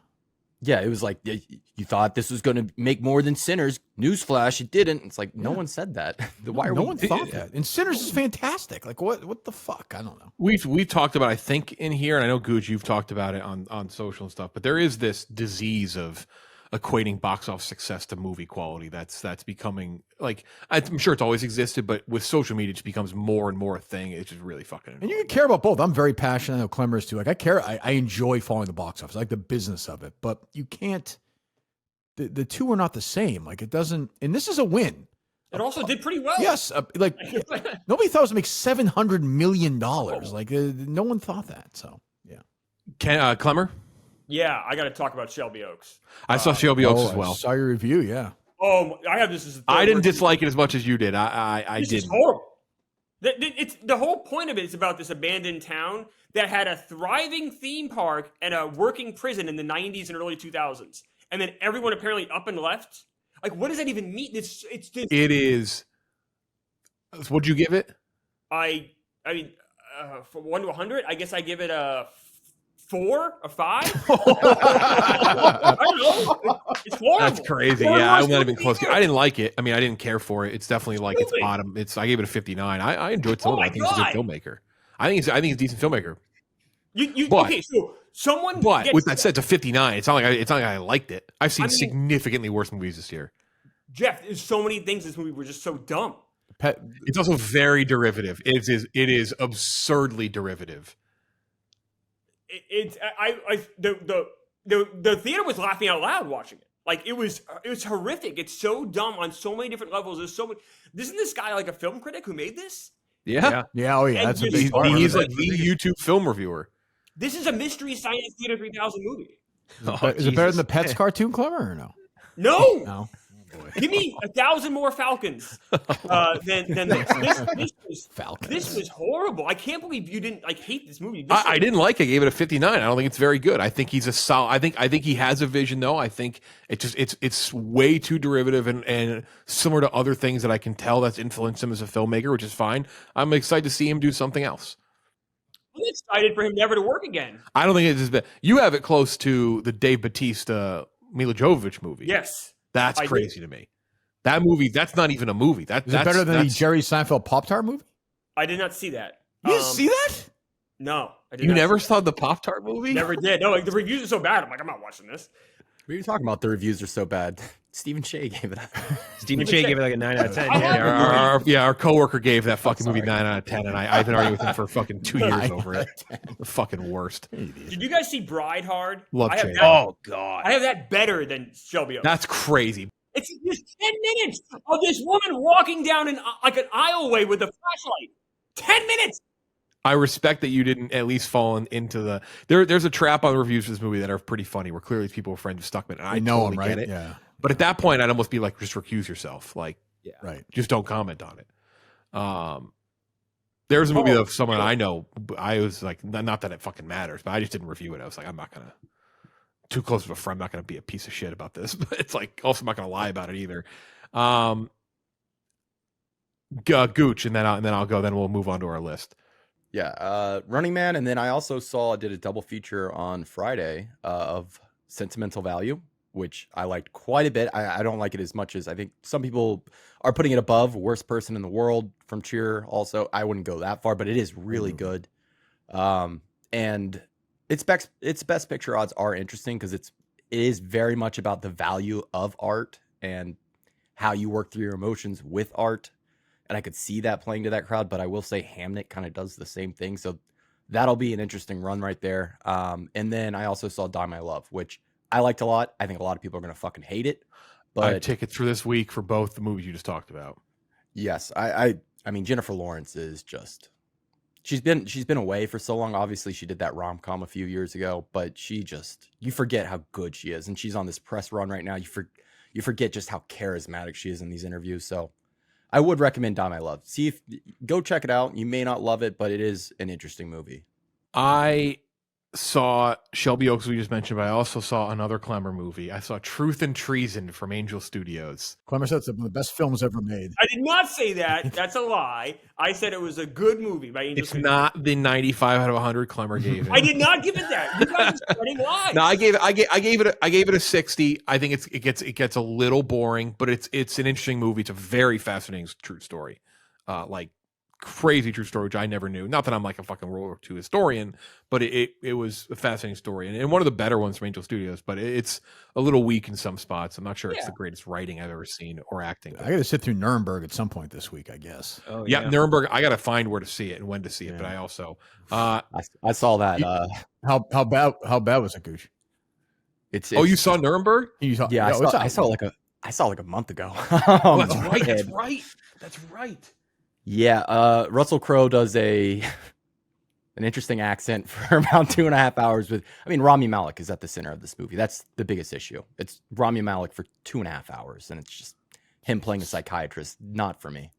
Yeah, it was like, you thought this was going to make more than Sinners. Newsflash, it didn't. It's like, no one said that. Why are no one thought that? And Sinners is fantastic. Like, what the fuck? I don't know. We've talked about, I think, in here, and I know, Gooch, you've talked about it on social and stuff, but there is this disease of equating box office success to movie quality. That's becoming, like, I'm sure it's always existed, but with social media, it just becomes more and more a thing. It's just really fucking annoying. And you can care about both. I'm very passionate. I know Klemmer is too. Like, I care. I enjoy following the box office. I like the business of it, but you can't. The two are not the same. Like, it doesn't. And this is a win. It also did pretty well. Yes, like nobody thought it was make $700 million. Like, no one thought that. So yeah. Klemmer? Yeah, I got to talk about Shelby Oaks. I saw Shelby Oaks as well. I saw your review. Yeah. Oh, I have this as. I didn't dislike it as much as you did. I This didn't. is horrible. It's the whole point of it is about this abandoned town that had a thriving theme park and a working prison in the 90s and early 2000s, and then everyone apparently up and left. Like, what does that even mean? It is. What'd you give it? I mean, from 1 to 100, I guess I give it a 4, a 5. I don't know. It's horrible. That's crazy. Yeah, I'm not even close. I didn't like it. I mean, I didn't care for it. It's definitely like its bottom. I gave it a 59. I enjoyed some of it. I think he's a good filmmaker. I think he's a decent filmmaker. Okay, so someone. But with that said, it's a 59. It's not like I liked it. I've seen significantly worse movies this year. Jeff, there's so many things in this movie were just so dumb. It's also very derivative. It is absurdly derivative. The theater was laughing out loud watching it. Like, it was horrific. It's so dumb on so many different levels. There's so much. Isn't this guy like a film critic who made this? Yeah. Oh yeah. That's a big part. He's like the YouTube film reviewer. This is a Mystery Science Theater 3000 movie. Is it better than the Pets cartoon, Clemmer, or no? No. No. Give me 1,000 more Falcons than this. This was horrible. I can't believe you didn't hate this movie. I didn't like it. I gave it a 59. I don't think it's very good. I think he's a solid. I think he has a vision though. I think it's way too derivative and similar to other things that I can tell that's influenced him as a filmmaker, which is fine. I'm excited to see him do something else. I'm excited for him never to work again. I don't think it's as bad. You have it close to the Dave Bautista Mila Jovovich movie. Yes. That's crazy to me. That movie, that's not even a movie. Is it better than the Jerry Seinfeld Pop-Tart movie? I did not see that. You didn't see that? No. I did you not never see saw the Pop-Tart movie? Never did. No, the reviews are so bad. I'm like, I'm not watching this. What are you talking about? The reviews are so bad. Stephen Shea gave it. Stephen Shea gave it like a 9 out of 10. Our coworker gave that fucking movie 9 out of 10, and I've been arguing with him for fucking 2 years over it. The fucking worst. Did you guys see Bride Hard? Love Shea. Oh God, I have that better than Shelby Oaks. That's crazy. It's just 10 minutes of this woman walking down an aisleway with a flashlight. 10 minutes. I respect that you didn't at least fall into the. There's a trap on reviews for this movie that are pretty funny. Where clearly people are friends with Stuckman, and I know totally him, right? get it. Yeah. But at that point, I'd almost be like, just recuse yourself. Like, right. Just don't comment on it. There's a movie of someone I know. I was like, not that it fucking matters, but I just didn't review it. I was like, I'm not gonna. Too close of a friend, I'm not going to be a piece of shit about this, but it's like also I'm not going to lie about it either. Gooch, and then I'll go. Then we'll move on to our list. Yeah, Running Man, and then I also did a double feature on Friday of Sentimental Value, which I liked quite a bit. I don't like it as much as I think some people are putting it above Worst Person in the World from Cheer. Also, I wouldn't go that far, but it is really good. And its best picture odds are interesting because it is very much about the value of art and how you work through your emotions with art. And I could see that playing to that crowd, but I will say Hamnet kind of does the same thing. So that'll be an interesting run right there. And then I also saw Die My Love, which I liked a lot. I think a lot of people are going to fucking hate it. I have But tickets for this week for both the movies you just talked about. yes, I mean, Jennifer Lawrence is just, she's been away for so long. Obviously she did that rom-com a few years ago, but you forget how good she is. And she's on this press run right now. You forget just how charismatic she is in these interviews. So I would recommend Die My Love. Go check it out. You may not love it, but it is an interesting movie. I saw Shelby Oaks, we just mentioned, but I also saw another Klemmer movie. I saw Truth and Treason from Angel Studios. Klemmer said it's one of the best films ever made. I did not say that. That's a lie. I said it was a good movie by Angel It's Studios. not the 95 out of 100 Klemmer gave it. I did not give it that. You guys are spreading lies. No, I gave it a 60. I think it gets a little boring, but it's an interesting movie. It's a very fascinating true story. Like crazy true story, which I never knew. Not that I'm like a fucking World War II historian, but it was a fascinating story and one of the better ones from Angel Studios, but it's a little weak in some spots. I'm not sure it's the greatest writing I've ever seen or acting. I got to sit through Nuremberg at some point this week, I guess. Oh, Yeah, Nuremberg. I got to find where to see it and when to see it, but I also I saw that. How bad was it, Gooch? you saw Nuremberg? Yeah, I saw like a month ago. Oh, that's right. That's right. Yeah, Russell Crowe does an interesting accent for about 2.5 hours Rami Malek is at the center of this movie. That's the biggest issue. It's Rami Malek for 2.5 hours, and it's just him playing a psychiatrist. Not for me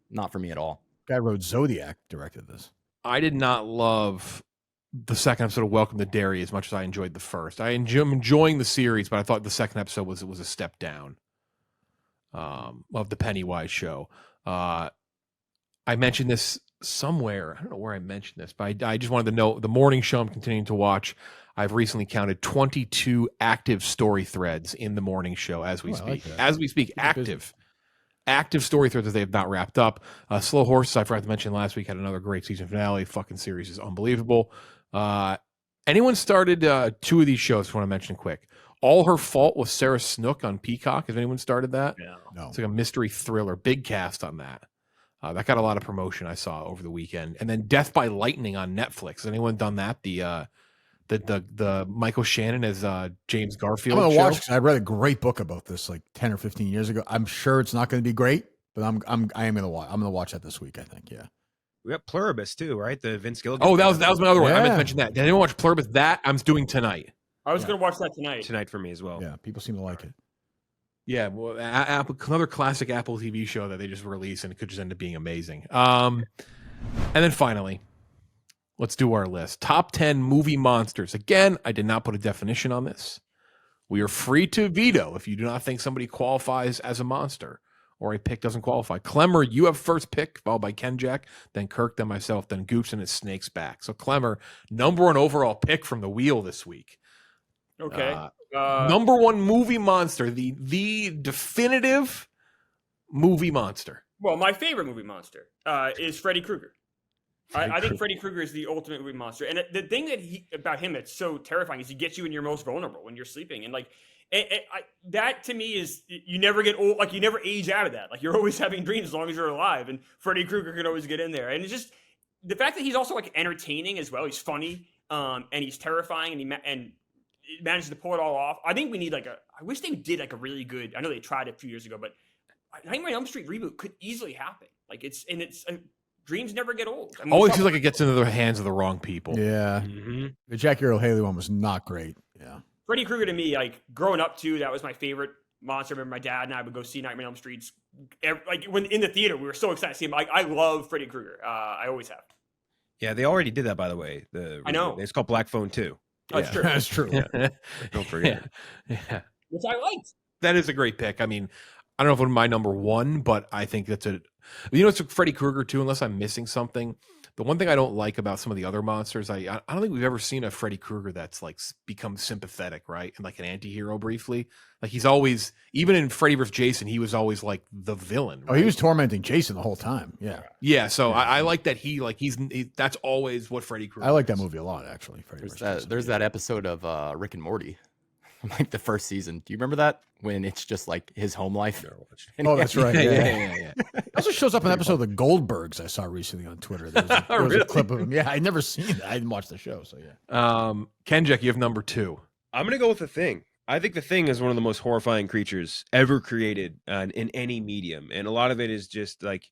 at all. Guy wrote Zodiac, directed this. I did not love the second episode of Welcome to Derry as much as I enjoyed the first. I'm enjoying the series, but I thought the second episode was a step down of the Pennywise show. I mentioned this somewhere. I don't know where I mentioned this, but I just wanted to know the morning show I'm continuing to watch. I've recently counted 22 active story threads in the morning show as we speak. As we speak, active story threads that they have not wrapped up. Slow Horses, I forgot to mention last week, had another great season finale. Fucking series is unbelievable. Anyone started 2 of these shows? I want to mention quick. All Her Fault with Sarah Snook on Peacock. Has anyone started that? No. It's like a mystery thriller. Big cast on that. That got a lot of promotion I saw over the weekend. And then Death by Lightning on Netflix. Has anyone done that? The Michael Shannon as James Garfield. I'm gonna show? watch because I read a great book about this like 10 or 15 years ago. I'm sure it's not going to be great, but I am gonna watch. I'm gonna watch that this week. I think. Yeah. We got Pluribus too, right? The Vince Gilligan. Oh, that was my other one. I meant to Yeah. mention that. Did anyone watch Pluribus? That I'm doing tonight. I was going to watch that tonight. Tonight for me as well. Yeah. People seem to like it. Yeah, well, another classic Apple TV show that they just released, and it could just end up being amazing. And then finally, let's do our list. Top 10 movie monsters. Again, I did not put a definition on this. We are free to veto if you do not think somebody qualifies as a monster or a pick doesn't qualify. Klemmer, you have first pick, followed by Kenjac, then Kirk, then myself, then Gooch, and it snakes back. So Klemmer, number 1 overall pick from the wheel this week. Okay. Number 1 movie monster, the definitive movie monster. Well, my favorite movie monster is Freddy Krueger. I think Freddy Krueger is the ultimate movie monster. And the thing about him that's so terrifying is he gets you when you're most vulnerable, when you're sleeping. And like that to me is, you never get old, like you never age out of that. Like you're always having dreams as long as you're alive. And Freddy Krueger can always get in there. And it's just the fact that he's also like entertaining as well. He's funny and he's terrifying and he manages to pull it all off. I think we need I wish they did like a really good, I know they tried a few years ago, but Nightmare on Elm Street reboot could easily happen. Like dreams never get old. I mean, Always feels like it gets into the hands of the wrong people. Yeah. Mm-hmm. The Jackie Earle Haley one was not great. Yeah. Freddy Krueger to me, like growing up too, that was my favorite monster. I remember my dad and I would go see Nightmare on Elm Street. Like when in the theater, we were so excited to see him. Like I love Freddy Krueger. I always have. Yeah, they already did that, by the way. I know. It's called Black Phone 2. Oh, it's true. That's true. Don't forget. Yeah. Which I liked. That is a great pick. I mean, I don't know if it's my number 1, but I think that's it's Freddy Krueger too, unless I'm missing something. The one thing I don't like about some of the other monsters, I don't think we've ever seen a Freddy Krueger that's like become sympathetic, right? And like an anti-hero briefly. Like he's always, even in Freddy vs. Jason, he was always like the villain. Oh, right? he was tormenting Jason the whole time. Yeah. Yeah, so I like that that's always what Freddy Krueger I like that is. movie a lot, actually. There's that episode of Rick and Morty, like the first season. Do you remember that when it's just like his home life? Oh, that's right. Yeah. It also shows up in an episode of the Goldbergs I saw recently on Twitter. There was a clip of him. Yeah, I'd never seen that. I didn't watch the show, so yeah. Kenjac, you have number 2. I'm gonna go with The Thing. I think The Thing is one of the most horrifying creatures ever created in any medium, and a lot of it is just like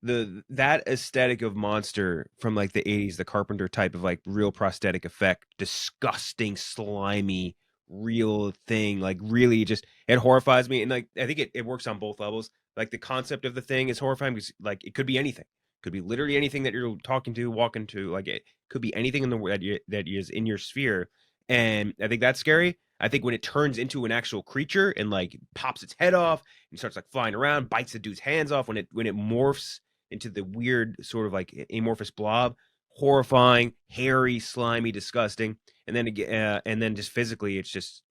that aesthetic of monster from like the 80s, the Carpenter type of like real prosthetic effect, disgusting, slimy, real thing. Like really, just it horrifies me, and like I think it works on both levels. Like the concept of The Thing is horrifying because like it could be anything. It could be literally anything that you're talking to, walking to. Like it could be anything in the world that is in your sphere, and I think that's scary. I think when it turns into an actual creature and like pops its head off and starts like flying around, bites the dude's hands off, when it morphs into the weird sort of like amorphous blob, horrifying, hairy, slimy, disgusting, and then just physically, it's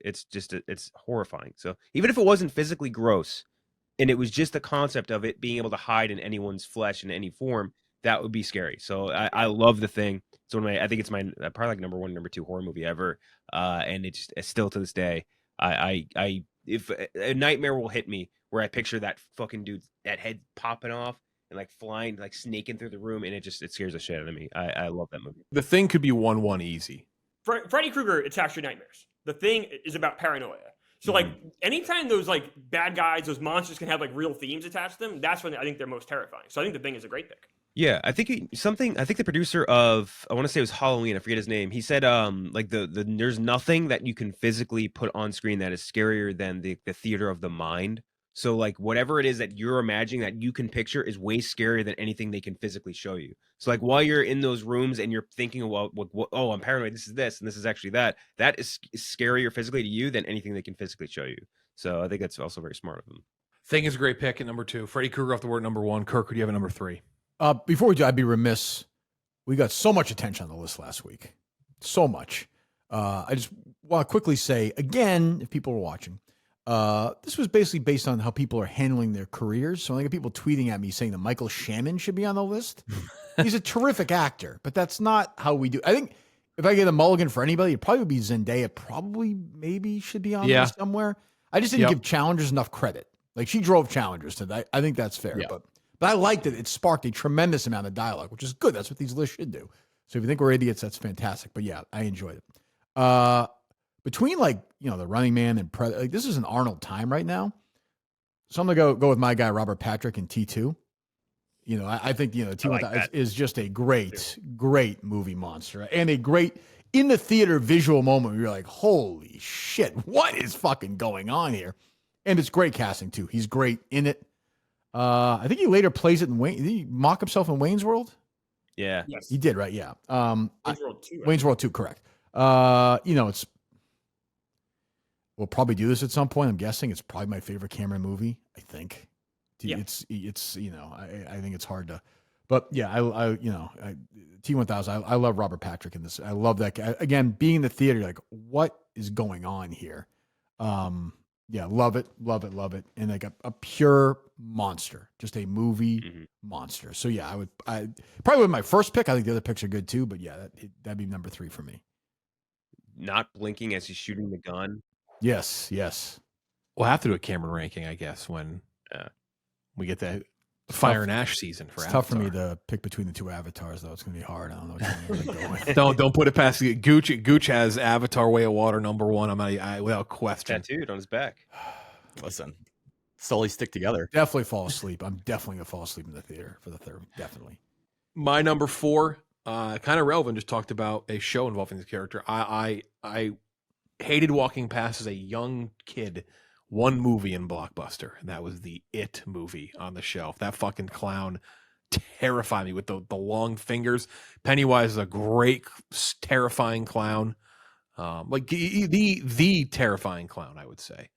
horrifying. So even if it wasn't physically gross, and it was just the concept of it being able to hide in anyone's flesh in any form, that would be scary. So I love The Thing. It's one of my, I think it's my probably like number 1, number 2 horror movie ever. And it's still to this day, if a nightmare will hit me where I picture that fucking dude's that head popping off and like flying, like snaking through the room, and it scares the shit out of me. I love that movie. The Thing could be 1-1 easy. Freddy Krueger attacks your nightmares. The Thing is about paranoia. So like anytime those like bad guys, those monsters can have like real themes attached to them, that's when I think they're most terrifying. So I think The Thing is a great pick. Yeah, I think I think the producer of, I want to say it was Halloween, I forget his name. He said like the there's nothing that you can physically put on screen that is scarier than the theater of the mind. So like whatever it is that you're imagining that you can picture is way scarier than anything they can physically show you. So like while you're in those rooms and you're thinking about oh, I'm paranoid, this is this and this is actually that is scarier physically to you than anything they can physically show you. So I think that's also very smart of them. Thing is a great pick at number 2. Freddy Krueger off the board at number 1. Kirk, who do you have at number 3? Before we do, I'd be remiss. We got so much attention on the list last week. So much. I just want to quickly say, again, if people are watching, this was basically based on how people are handling their careers. So I get people tweeting at me saying that Michael Shannon should be on the list. He's a terrific actor, but that's not how we do. I think if I get a mulligan for anybody, it probably would be Zendaya. Maybe should be on there somewhere. I just didn't give Challengers enough credit. Like she drove Challengers today. I think that's fair. Yeah. But I liked it. It sparked a tremendous amount of dialogue, which is good. That's what these lists should do. So if you think we're idiots, that's fantastic. But yeah, I enjoyed it. Between like, the Running Man and like this is an Arnold time right now. So I'm gonna go with my guy Robert Patrick in T2. I think T1000 is just a great movie monster and a great in the theater visual moment where you're like, holy shit, what is fucking going on here? And it's great casting too. He's great in it. I think he later plays it in Wayne. Did he mock himself in Wayne's World? Yeah. Yes. He did, right? Yeah. Wayne's World 2. Wayne's World 2, correct. We'll probably do this at some point. I'm guessing it's probably my favorite Cameron movie. I think. Yeah. It's I think it's hard to, but yeah, T1000. I love Robert Patrick in this. I love that guy. Again, being in the theater, like what is going on here? Yeah, love it. And like a pure monster, just a movie monster. So yeah, I probably with my first pick. I think the other picks are good too, but yeah, that'd be number 3 for me. Not blinking as he's shooting the gun. Yes. We'll have to do a Cameron ranking, I guess, when we get that Fire and Ash season for it's Avatar. tough for me to pick between the 2 Avatars, though. It's going to be hard. I don't know which one I'm going to go with. Don't put it past you. Gooch has Avatar: Way of Water number 1. I'm without question. Tattooed on his back. Listen, slowly stick together. Definitely fall asleep. I'm definitely going to fall asleep in the theater for the third. Definitely. My number 4, kind of relevant. Just talked about a show involving this character. I hated walking past as a young kid one movie in Blockbuster, and that was the It movie on the shelf. That fucking clown terrified me with the long fingers. Pennywise is a great, terrifying clown. Like the terrifying clown, I would say.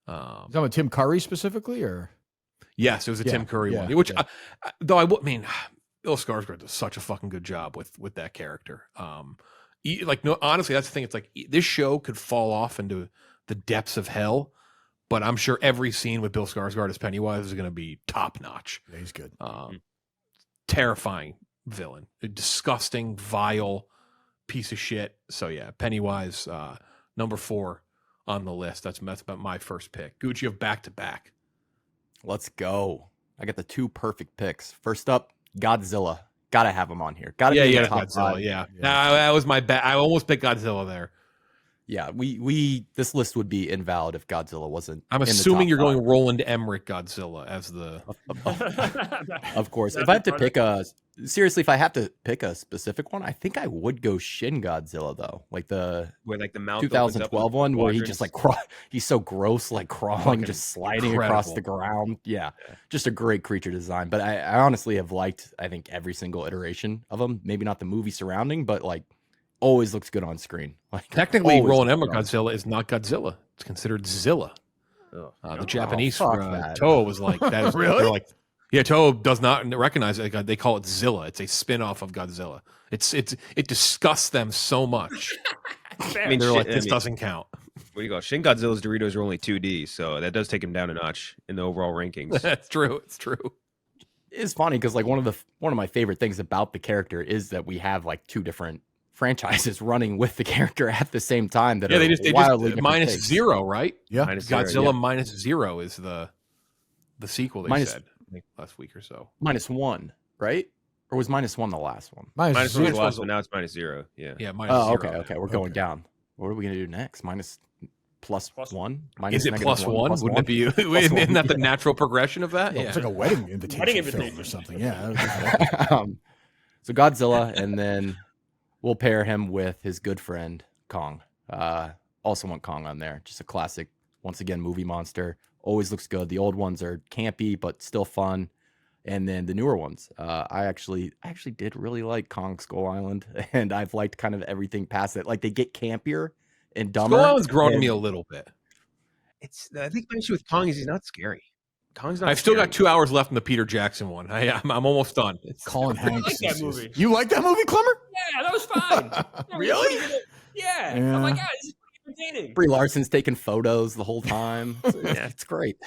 You talking about Tim Curry specifically, or? Yes, it was a Tim Curry one. Which, though, I mean, Bill Skarsgård does such a fucking good job with that character. Like, no, honestly, that's the thing. It's like this show could fall off into the depths of hell, but I'm sure every scene with Bill Skarsgård as Pennywise is going to be top notch. Yeah, he's good. Terrifying villain, a disgusting, vile piece of shit. So yeah, Pennywise, number 4 on the list. That's about my first pick. Gooch, you have back to back. Let's go. I got the 2 perfect picks. First up, Godzilla. Gotta have him on here. Gotta be in the top Godzilla. 5. Yeah, that was my bet. I almost picked Godzilla there. Yeah, we this list would be invalid if Godzilla wasn't. I'm in the assuming top you're 5. going Roland Emmerich Godzilla as the. Of course. That'd If I have be to funny. pick a seriously, if I have to pick a specific one, I think I would go Shin Godzilla though, like the Where like the mouth opens up 2012 with one where he just quadrants. like he's so gross, like crawling, Fucking just sliding across the ground. Yeah, just a great creature design. But I honestly have liked, I think, every single iteration of him. Maybe not the movie surrounding, but like always looks good on screen. Like Technically, always Roland looks Emmerich good on Godzilla is not Godzilla. It's considered Zilla. Oh, The Japanese fuck that. Toho was like that. Is, Really? They're like, yeah, Toho does not recognize it. They call it Zilla. It's a spin-off of Godzilla. It disgusts them so much. Fair. I mean, They're shit, like, I this mean, doesn't count. what do you call it? Shin Godzilla's Doritos are only 2D, so that does take him down a notch in the overall rankings. That's true. It's true. It's funny because like one of my favorite things about the character is that we have like 2 different franchises running with the character at the same time that Yeah, are they just wildly different minus takes. 0, right? Yeah. Minus zero, Godzilla yeah. minus 0 is the sequel they Minus- said like last week or so. -1, right? Or was -1 the last one? Minus Minus zero. one was zero. last one, now it's minus 0. Yeah. Yeah, minus Oh, 0. okay, okay. We're going down. What are we gonna do next? Plus Plus- 1? Is it plus -1? one? Plus Wouldn't one? it be? Plus Isn't one, that the yeah. natural progression of that? Well, Yeah. it's like a wedding invitation, film invitation. or something. Yeah. that was- So Godzilla, and then we'll pair him with his good friend Kong. Also want Kong on there. Just a classic, once again, movie monster. Always looks good. The old ones are campy but still fun, and then the newer ones. I actually did really like Kong Skull Island, and I've liked kind of everything past it. Like they get campier and dumber. Skull Island's grown on and- me a little bit. I think my issue with Kong is he's not scary. Kong's not I've still got scary. 2 hours left in the Peter Jackson one. I'm almost done. Colin I Hanks. like that is- movie. You like that movie, Klemmer? Yeah, that was fine. Yeah, Really? Yeah. Yeah. I'm like, yeah, this is pretty entertaining. Brie Larson's taking photos the whole time. Yeah, it's great.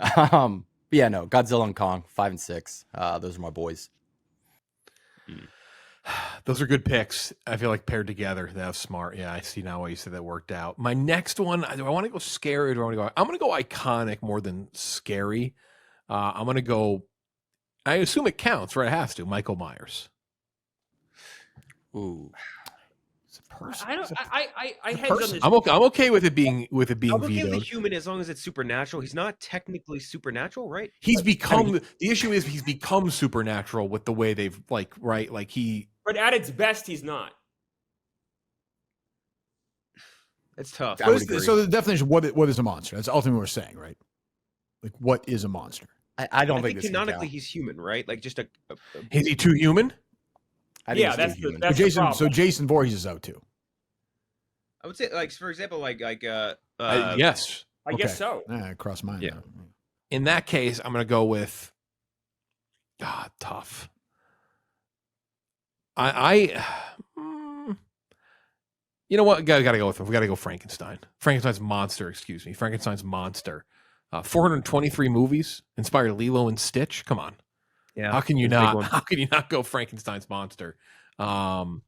But yeah, no, Godzilla and Kong, 5 and 6. Those are my boys. Those are good picks. I feel like paired together, that was smart. Yeah, I see now why you said that worked out. My next one, do I want to go scary or do I want to go? I'm going to go iconic more than scary. I'm going to go. I assume it counts, right? It has to. Michael Myers. Ooh. It's a person. I don't. I hedged on this. I'm okay with it being I'm okay with the vetoed. human as long as it's supernatural. He's not technically supernatural, right? He's become the issue is he's become supernatural with the way they've like he. But at its best, he's not. It's tough. I would What is agree. so the definition, what is a monster? That's ultimately what we're saying, right? Like, what is a monster? I don't I think think this can canonically count. he's human, right? Like just a Is he too human? I think Yeah, it's that's too the- human. that's- So Jason, problem. Jason Voorhees is out too. I would say, like for example, Yes. I guess so. Cross mine. Yeah. though. In that case, I'm going to go with. Tough. You know what? Got to go with him. We got to go Frankenstein. Frankenstein's monster. Excuse me. Frankenstein's monster. 423 movies inspired Lilo and Stitch. Come on. yeah. How can you big not? one. How can you not go Frankenstein's monster? And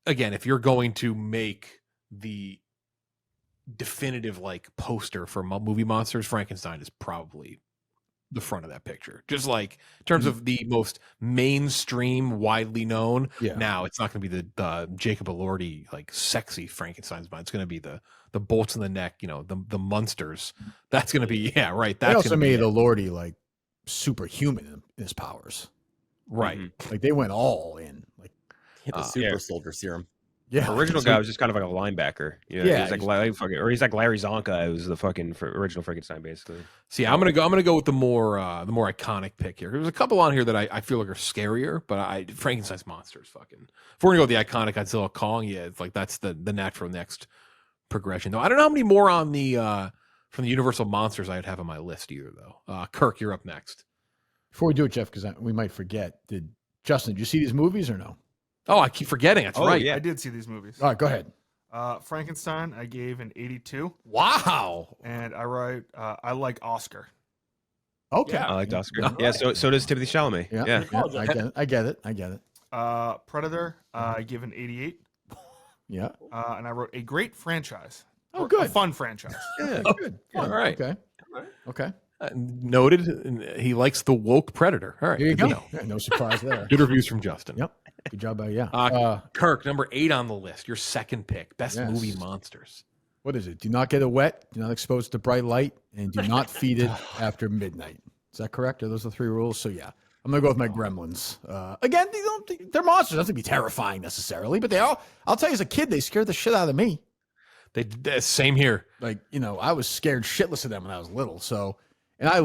again, if you're going to make the definitive like poster for movie monsters, Frankenstein is probably the front of that picture. Just like in terms of the most mainstream, widely known. Yeah. Now it's not going to be the Jacob Elordi like sexy Frankenstein's mind. It's going to be the bolts in the neck. You know, the monsters. That's going to be right. They That's also gonna be made it. Elordi like superhuman in his powers. Right. Mhm. Like they went all in. Like Hit the super soldier serum. yeah, Original so- guy was just kind of like a linebacker. Yeah, Yeah, he's like he's like Larry Zonka. It was the fucking original Frankenstein, basically. See, I'm gonna go with the more iconic pick here. There's a couple on here that I feel like are scarier, but Frankenstein's monster is fucking. If we're gonna go with the iconic Godzilla Kong, yeah, it's like that's the natural next progression. Though I don't know how many more on the from the Universal monsters I'd have on my list either. Though, Kirk, you're up next. Before we do it, Jeff, because we might forget, Justin, did you see these movies or no? Oh, I keep forgetting. That's right. yeah. I did see these movies. All right, go ahead. Frankenstein, I gave an 82, Wow. and I like Oscar. Okay. Yeah. I liked Oscar. All Yeah, right. so does Timothy Chalamet. Yeah, Yeah. I get it. I get it. Predator, I give an 88, Yeah. and I wrote a great franchise. Oh, A good. fun franchise. Yeah, good. All right. Okay. Okay. Noted. And he likes the woke Predator. All right. There you good go. to know. Yeah, no surprise there. Good reviews from Justin. Yep. Good job by you. Kirk, number 8 on the list. Your second pick. Best Yes. movie monsters. What is it? Do not get it wet. Do not expose it to bright light, and do not feed it after midnight. Is that correct? Are those the 3 rules? So yeah, I'm gonna go with my Gremlins. Again, they're monsters. Doesn't be terrifying necessarily, but I'll tell you, as a kid, they scared the shit out of me. Same here. Like, I was scared shitless of them when I was little. So, and I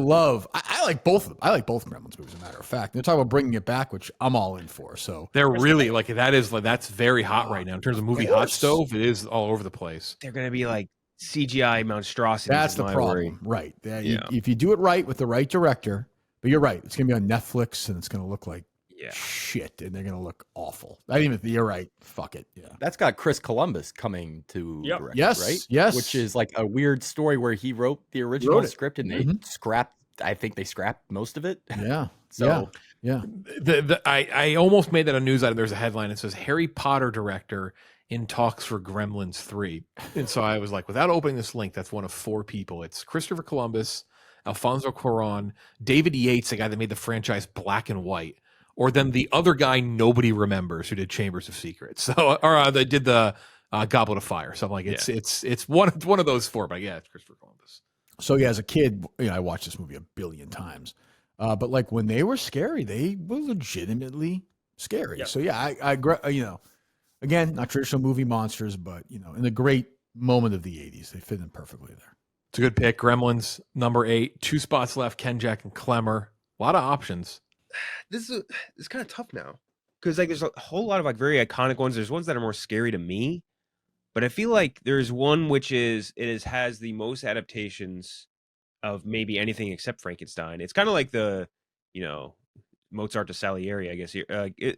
like both of them. I like both Gremlins movies, as a matter of fact. And they're talking about bringing it back, which I'm all in for. So They're really that's very hot right now in terms of movie hot stove. It is all over the place. They're gonna be like CGI monstrosities. that's is the my problem, worry. right? Yeah. If you do it right with the right director, but you're right, it's gonna be on Netflix and it's gonna look like Yeah. shit, and they're gonna look awful. Not even. You're right. Fuck it. Yeah. That's got Chris Columbus coming to Yep. direct, Yes. right? Yes. Which is like a weird story where he wrote the original Wrote it. script and they scrapped. I think they scrapped most of it. Yeah. So Yeah. I almost made that a news item. There's a headline that says Harry Potter director in talks for Gremlins 3. And so I was like, without opening this link, that's one of 4 people. It's Christopher Columbus, Alfonso Cuarón, David Yates, the guy that made the franchise Black and White, or then the other guy nobody remembers who did Chambers of Secrets. So, or they did the Goblet of Fire. So I'm like, it's one of those 4. But yeah, it's Christopher Columbus. So yeah, as a kid, I watched this movie a billion times. But like when they were scary, they were legitimately scary. Yep. So yeah, again, not traditional movie monsters, but in the great moment of the 80s, they fit in perfectly there. It's a good pick. Gremlins, number 8. 2 spots left. Kenjac and Klemmer. A lot of options. This is kind of tough now because like there's a whole lot of like very iconic ones. There's ones that are more scary to me, but I feel like there's one which has the most adaptations of maybe anything except Frankenstein. It's kind of like the Mozart to Salieri, I guess. Here,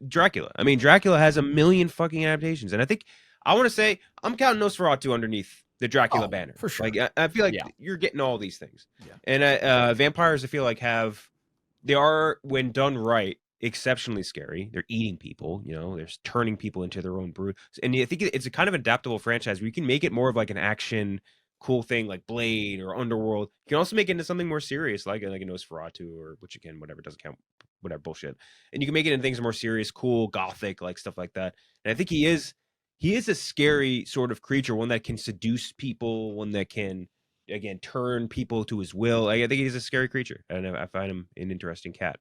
Dracula. I mean, Dracula has a million fucking adaptations, and I think I want to say I'm counting Nosferatu underneath the Dracula banner for sure. Like I feel like you're getting all these things, Yeah. and vampires I feel like they are, when done right, exceptionally scary. They're eating people, they're turning people into their own brood. And I think it's a kind of adaptable franchise where you can make it more of like an action cool thing like Blade or Underworld. You can also make it into something more serious like a Nosferatu, or which again, whatever, doesn't count, whatever bullshit. And you can make it into things more serious, cool, gothic, like stuff like that. And I think he is a scary sort of creature, one that can seduce people, one that can again turn people to his will. I think he's a scary creature, and I find him an interesting cat.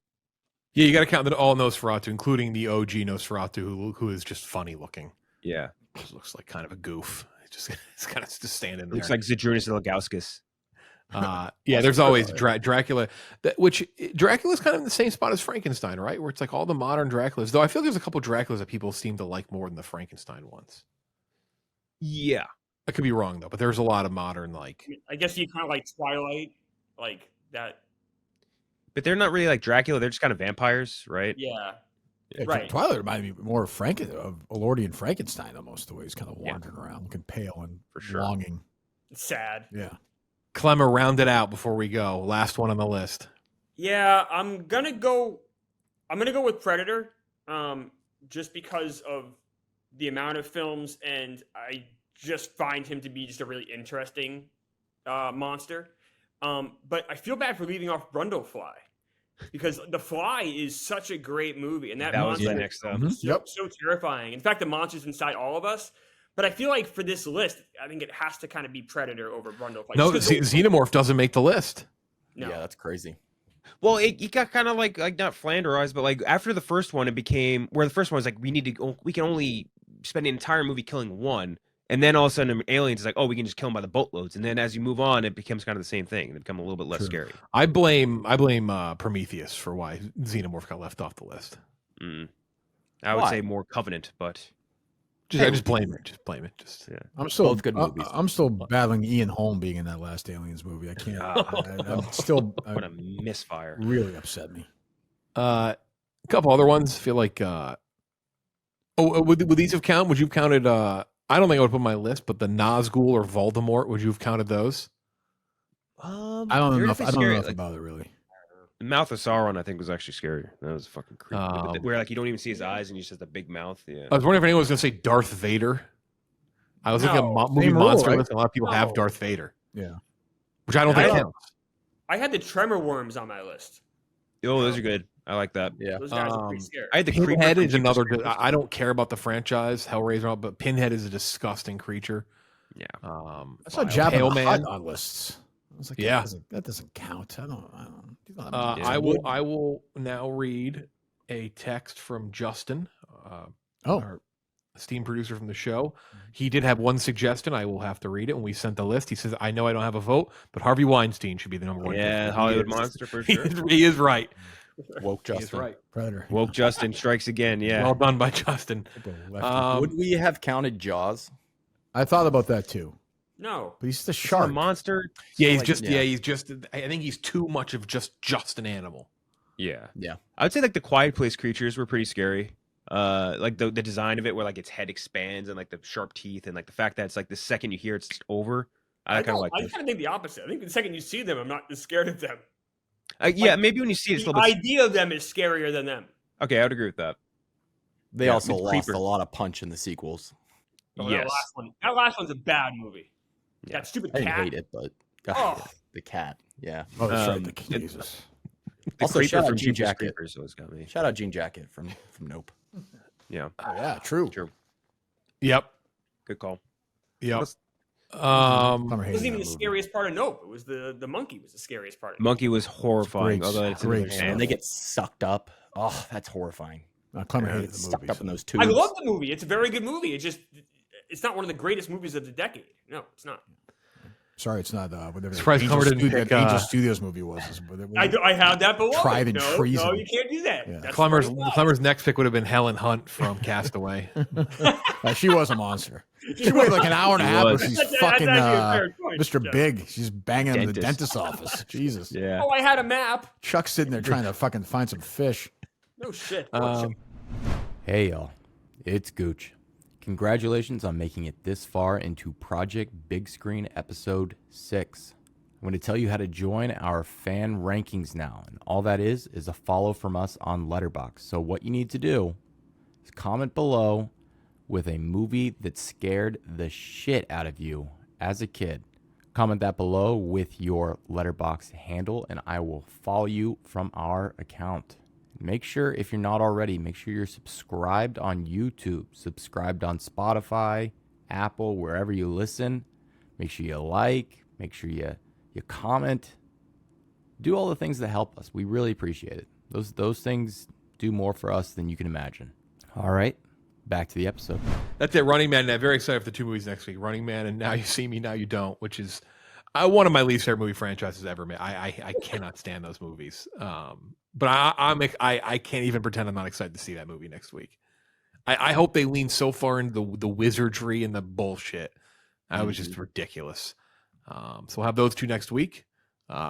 Yeah, you got to count that all Nosferatu, including the OG Nosferatu, who is just funny looking. Yeah, Just looks like kind of a goof. It's kind of just standing there. looks like Zydrunas Ilgauskas. Yeah, there's always Dracula, which Dracula's kind of in the same spot as Frankenstein, right? Where it's like all the modern Draculas. Though I feel there's a couple Draculas that people seem to like more than the Frankenstein ones. Yeah, I could be wrong though, but there's a lot of modern like. I guess you kind of like Twilight, like that. but they're not really like Dracula. They're just kind of vampires, right? Yeah. Yeah, Right. Twilight reminded me more of Elordian Frankenstein almost, the way he's kind of wandering around, looking pale and For sure. longing. It's sad. Yeah. Klemmer, round it out before we go. Last one on the list. Yeah, I'm gonna go with Predator, just because of the amount of films, and I just find him to be just a really interesting monster. But I feel bad for leaving off Brundlefly, because The Fly is such a great movie, and that was monster my next up. is so terrifying. In fact, the monster's inside all of us. But I feel like for this list, I think it has to kind of be Predator over Brundlefly. No, Just 'cause Xenomorph doesn't make the list. no. Yeah, that's crazy. Well, it got kind of like not flanderized, but like after the first one, it became where the first one was like we can only spend an entire movie killing one, and then all of a sudden Aliens is like, oh, we can just kill them by the boatloads, and then as you move on, it becomes kind of the same thing. They become a little bit less scary. I blame Prometheus for why Xenomorph got left off the list. I would Why? say more Covenant, but I just blame it. Just blame it. Just yeah. I'm still Both good movies. I'm still battling Ian Holm being in that last Aliens movie. I can't. I'm still What a misfire. really upset me. A couple other ones. I feel like. Would these have counted? Would you have counted? I don't think I would put on my list, but the Nazgul or Voldemort. Would you have counted those? I don't know enough. I don't know enough Like, about it really. the Mouth of Sauron, I think, was actually scary. That was fucking creepy. Um, Where like you don't even see his eyes and he just has the big mouth. Yeah. I was wondering if anyone was going to say Darth Vader. I was looking at No. movie Same rule, monster right? list, and a lot of people have No. Darth Vader, Yeah. which I don't think I- counts. I had the Tremor worms on my list. Oh, those are good. I like that. Yeah. Those guys are pretty scary. I had the creeper Pinhead from is Jeepers another. Creepers. I don't care about the franchise Hellraiser, but Pinhead is a disgusting creature. Yeah. I saw Vile. Jabba Pale the Hutt Man. on lists. I was like, Yeah. that doesn't count. I don't. He's not- Yeah. I will now read a text from Justin, Oh. our esteemed producer from the show. He did have one suggestion. I will have to read it when we sent the list. He says, "I know I don't have a vote, but Harvey Weinstein should be the number one." Yeah, pick." Hollywood He is- monster for He sure. he is right. Woke He is Justin. right. Predator. Woke Justin strikes again. Yeah. Well done by Justin. Would we have counted Jaws? I thought about that too, No. but he's the It's not shark. a monster. Yeah, he's like- just. yeah. Yeah, he's just. I think he's too much of just an animal. Yeah. Yeah. I would say like the Quiet Place creatures were pretty scary. Like the design of it, where like its head expands and like the sharp teeth, and like the fact that it's like the second you hear it's just over. I kind of like. I those. kind of think the opposite. I think the second you see them, I'm not as scared of them. Yeah, maybe when you see it, it's a The little bit. idea of them is scarier than them. Okay, I would agree with that. They Yeah, also it's lost creeper. a lot of punch in the sequels. Oh, Yes. That last one's a bad movie. Yeah. That stupid I didn't cat. hate it, but Oh. the cat. Yeah. Oh, that's Um, right. The, Jesus. The Also, creeper shout out from Jean Jeepers Jacket. Creepers always got me. Shout out Jean Jacket from Nope. Yeah, Oh, yeah, true. true. Yep. Good call. Yep. Clemmer It hated wasn't even that the movie. scariest part of Nope. It was the monkey was the scariest part. Of Nope. Monkey was horrifying. great- Although it's great in stuff. And hand. they get sucked up. Oh, that's horrifying. Clemmer Yeah, hated the Sucked movie. up in those tubes. I love the movie. It's a very good movie. It's not one of the greatest movies of the decade. No, it's not. Sorry, it's not whatever. Surprised Angel Clemmer didn't Studio- pick, Angel Studios movie was. I have that below. Tribe and no, Treason. No, you can't do that. Yeah. That's Clemmer's right now. Clemmer's next pick would have been Helen Hunt from Castaway. She was a monster. She waited like an hour and a She half. was. But she's That's fucking actually a fair point. Mr. Yeah. Big. She's banging him in the Dentist. dentist's office. Jesus. Yeah. Oh, I had a map. Chuck's sitting there trying to fucking find some fish. No shit. Hey y'all, it's Gooch. Congratulations on making it this far into Project Big Screen Episode 6. I'm going to tell you how to join our fan rankings now, and all that is a follow from us on Letterboxd. So what you need to do is comment below with a movie that scared the shit out of you as a kid. Comment that below with your Letterboxd handle, and I will follow you from our account. Make sure, if you're not already, make sure you're subscribed on YouTube, subscribed on Spotify, Apple, wherever you listen. Make sure you like, make sure you comment. Do all the things that help us. We really appreciate it. Those things do more for us than you can imagine. All right, back to the episode. That's it. Running Man. I'm very excited for the two movies next week. Running Man and Now You See Me, Now You Don't, which is one of my least favorite movie franchises ever made. I cannot stand those movies. But I can't even pretend I'm not excited to see that movie next week. I hope they lean so far into the wizardry and the bullshit. That was just ridiculous. So we'll have those two next week.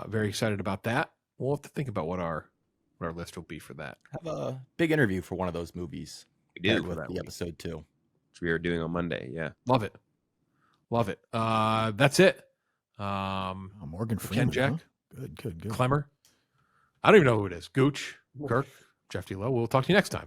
Very excited about that. We'll have to think about what our list will be for that. Have a big interview for one of those movies. We did with for that the week, episode 2. which we are doing on Monday. Yeah. Love it. Love it. That's it. Morgan Freeman. Kenjac. Huh? Good. Klemmer. I don't even know who it is. Gooch, Kirk, Jeff D. Lowe. We'll talk to you next time.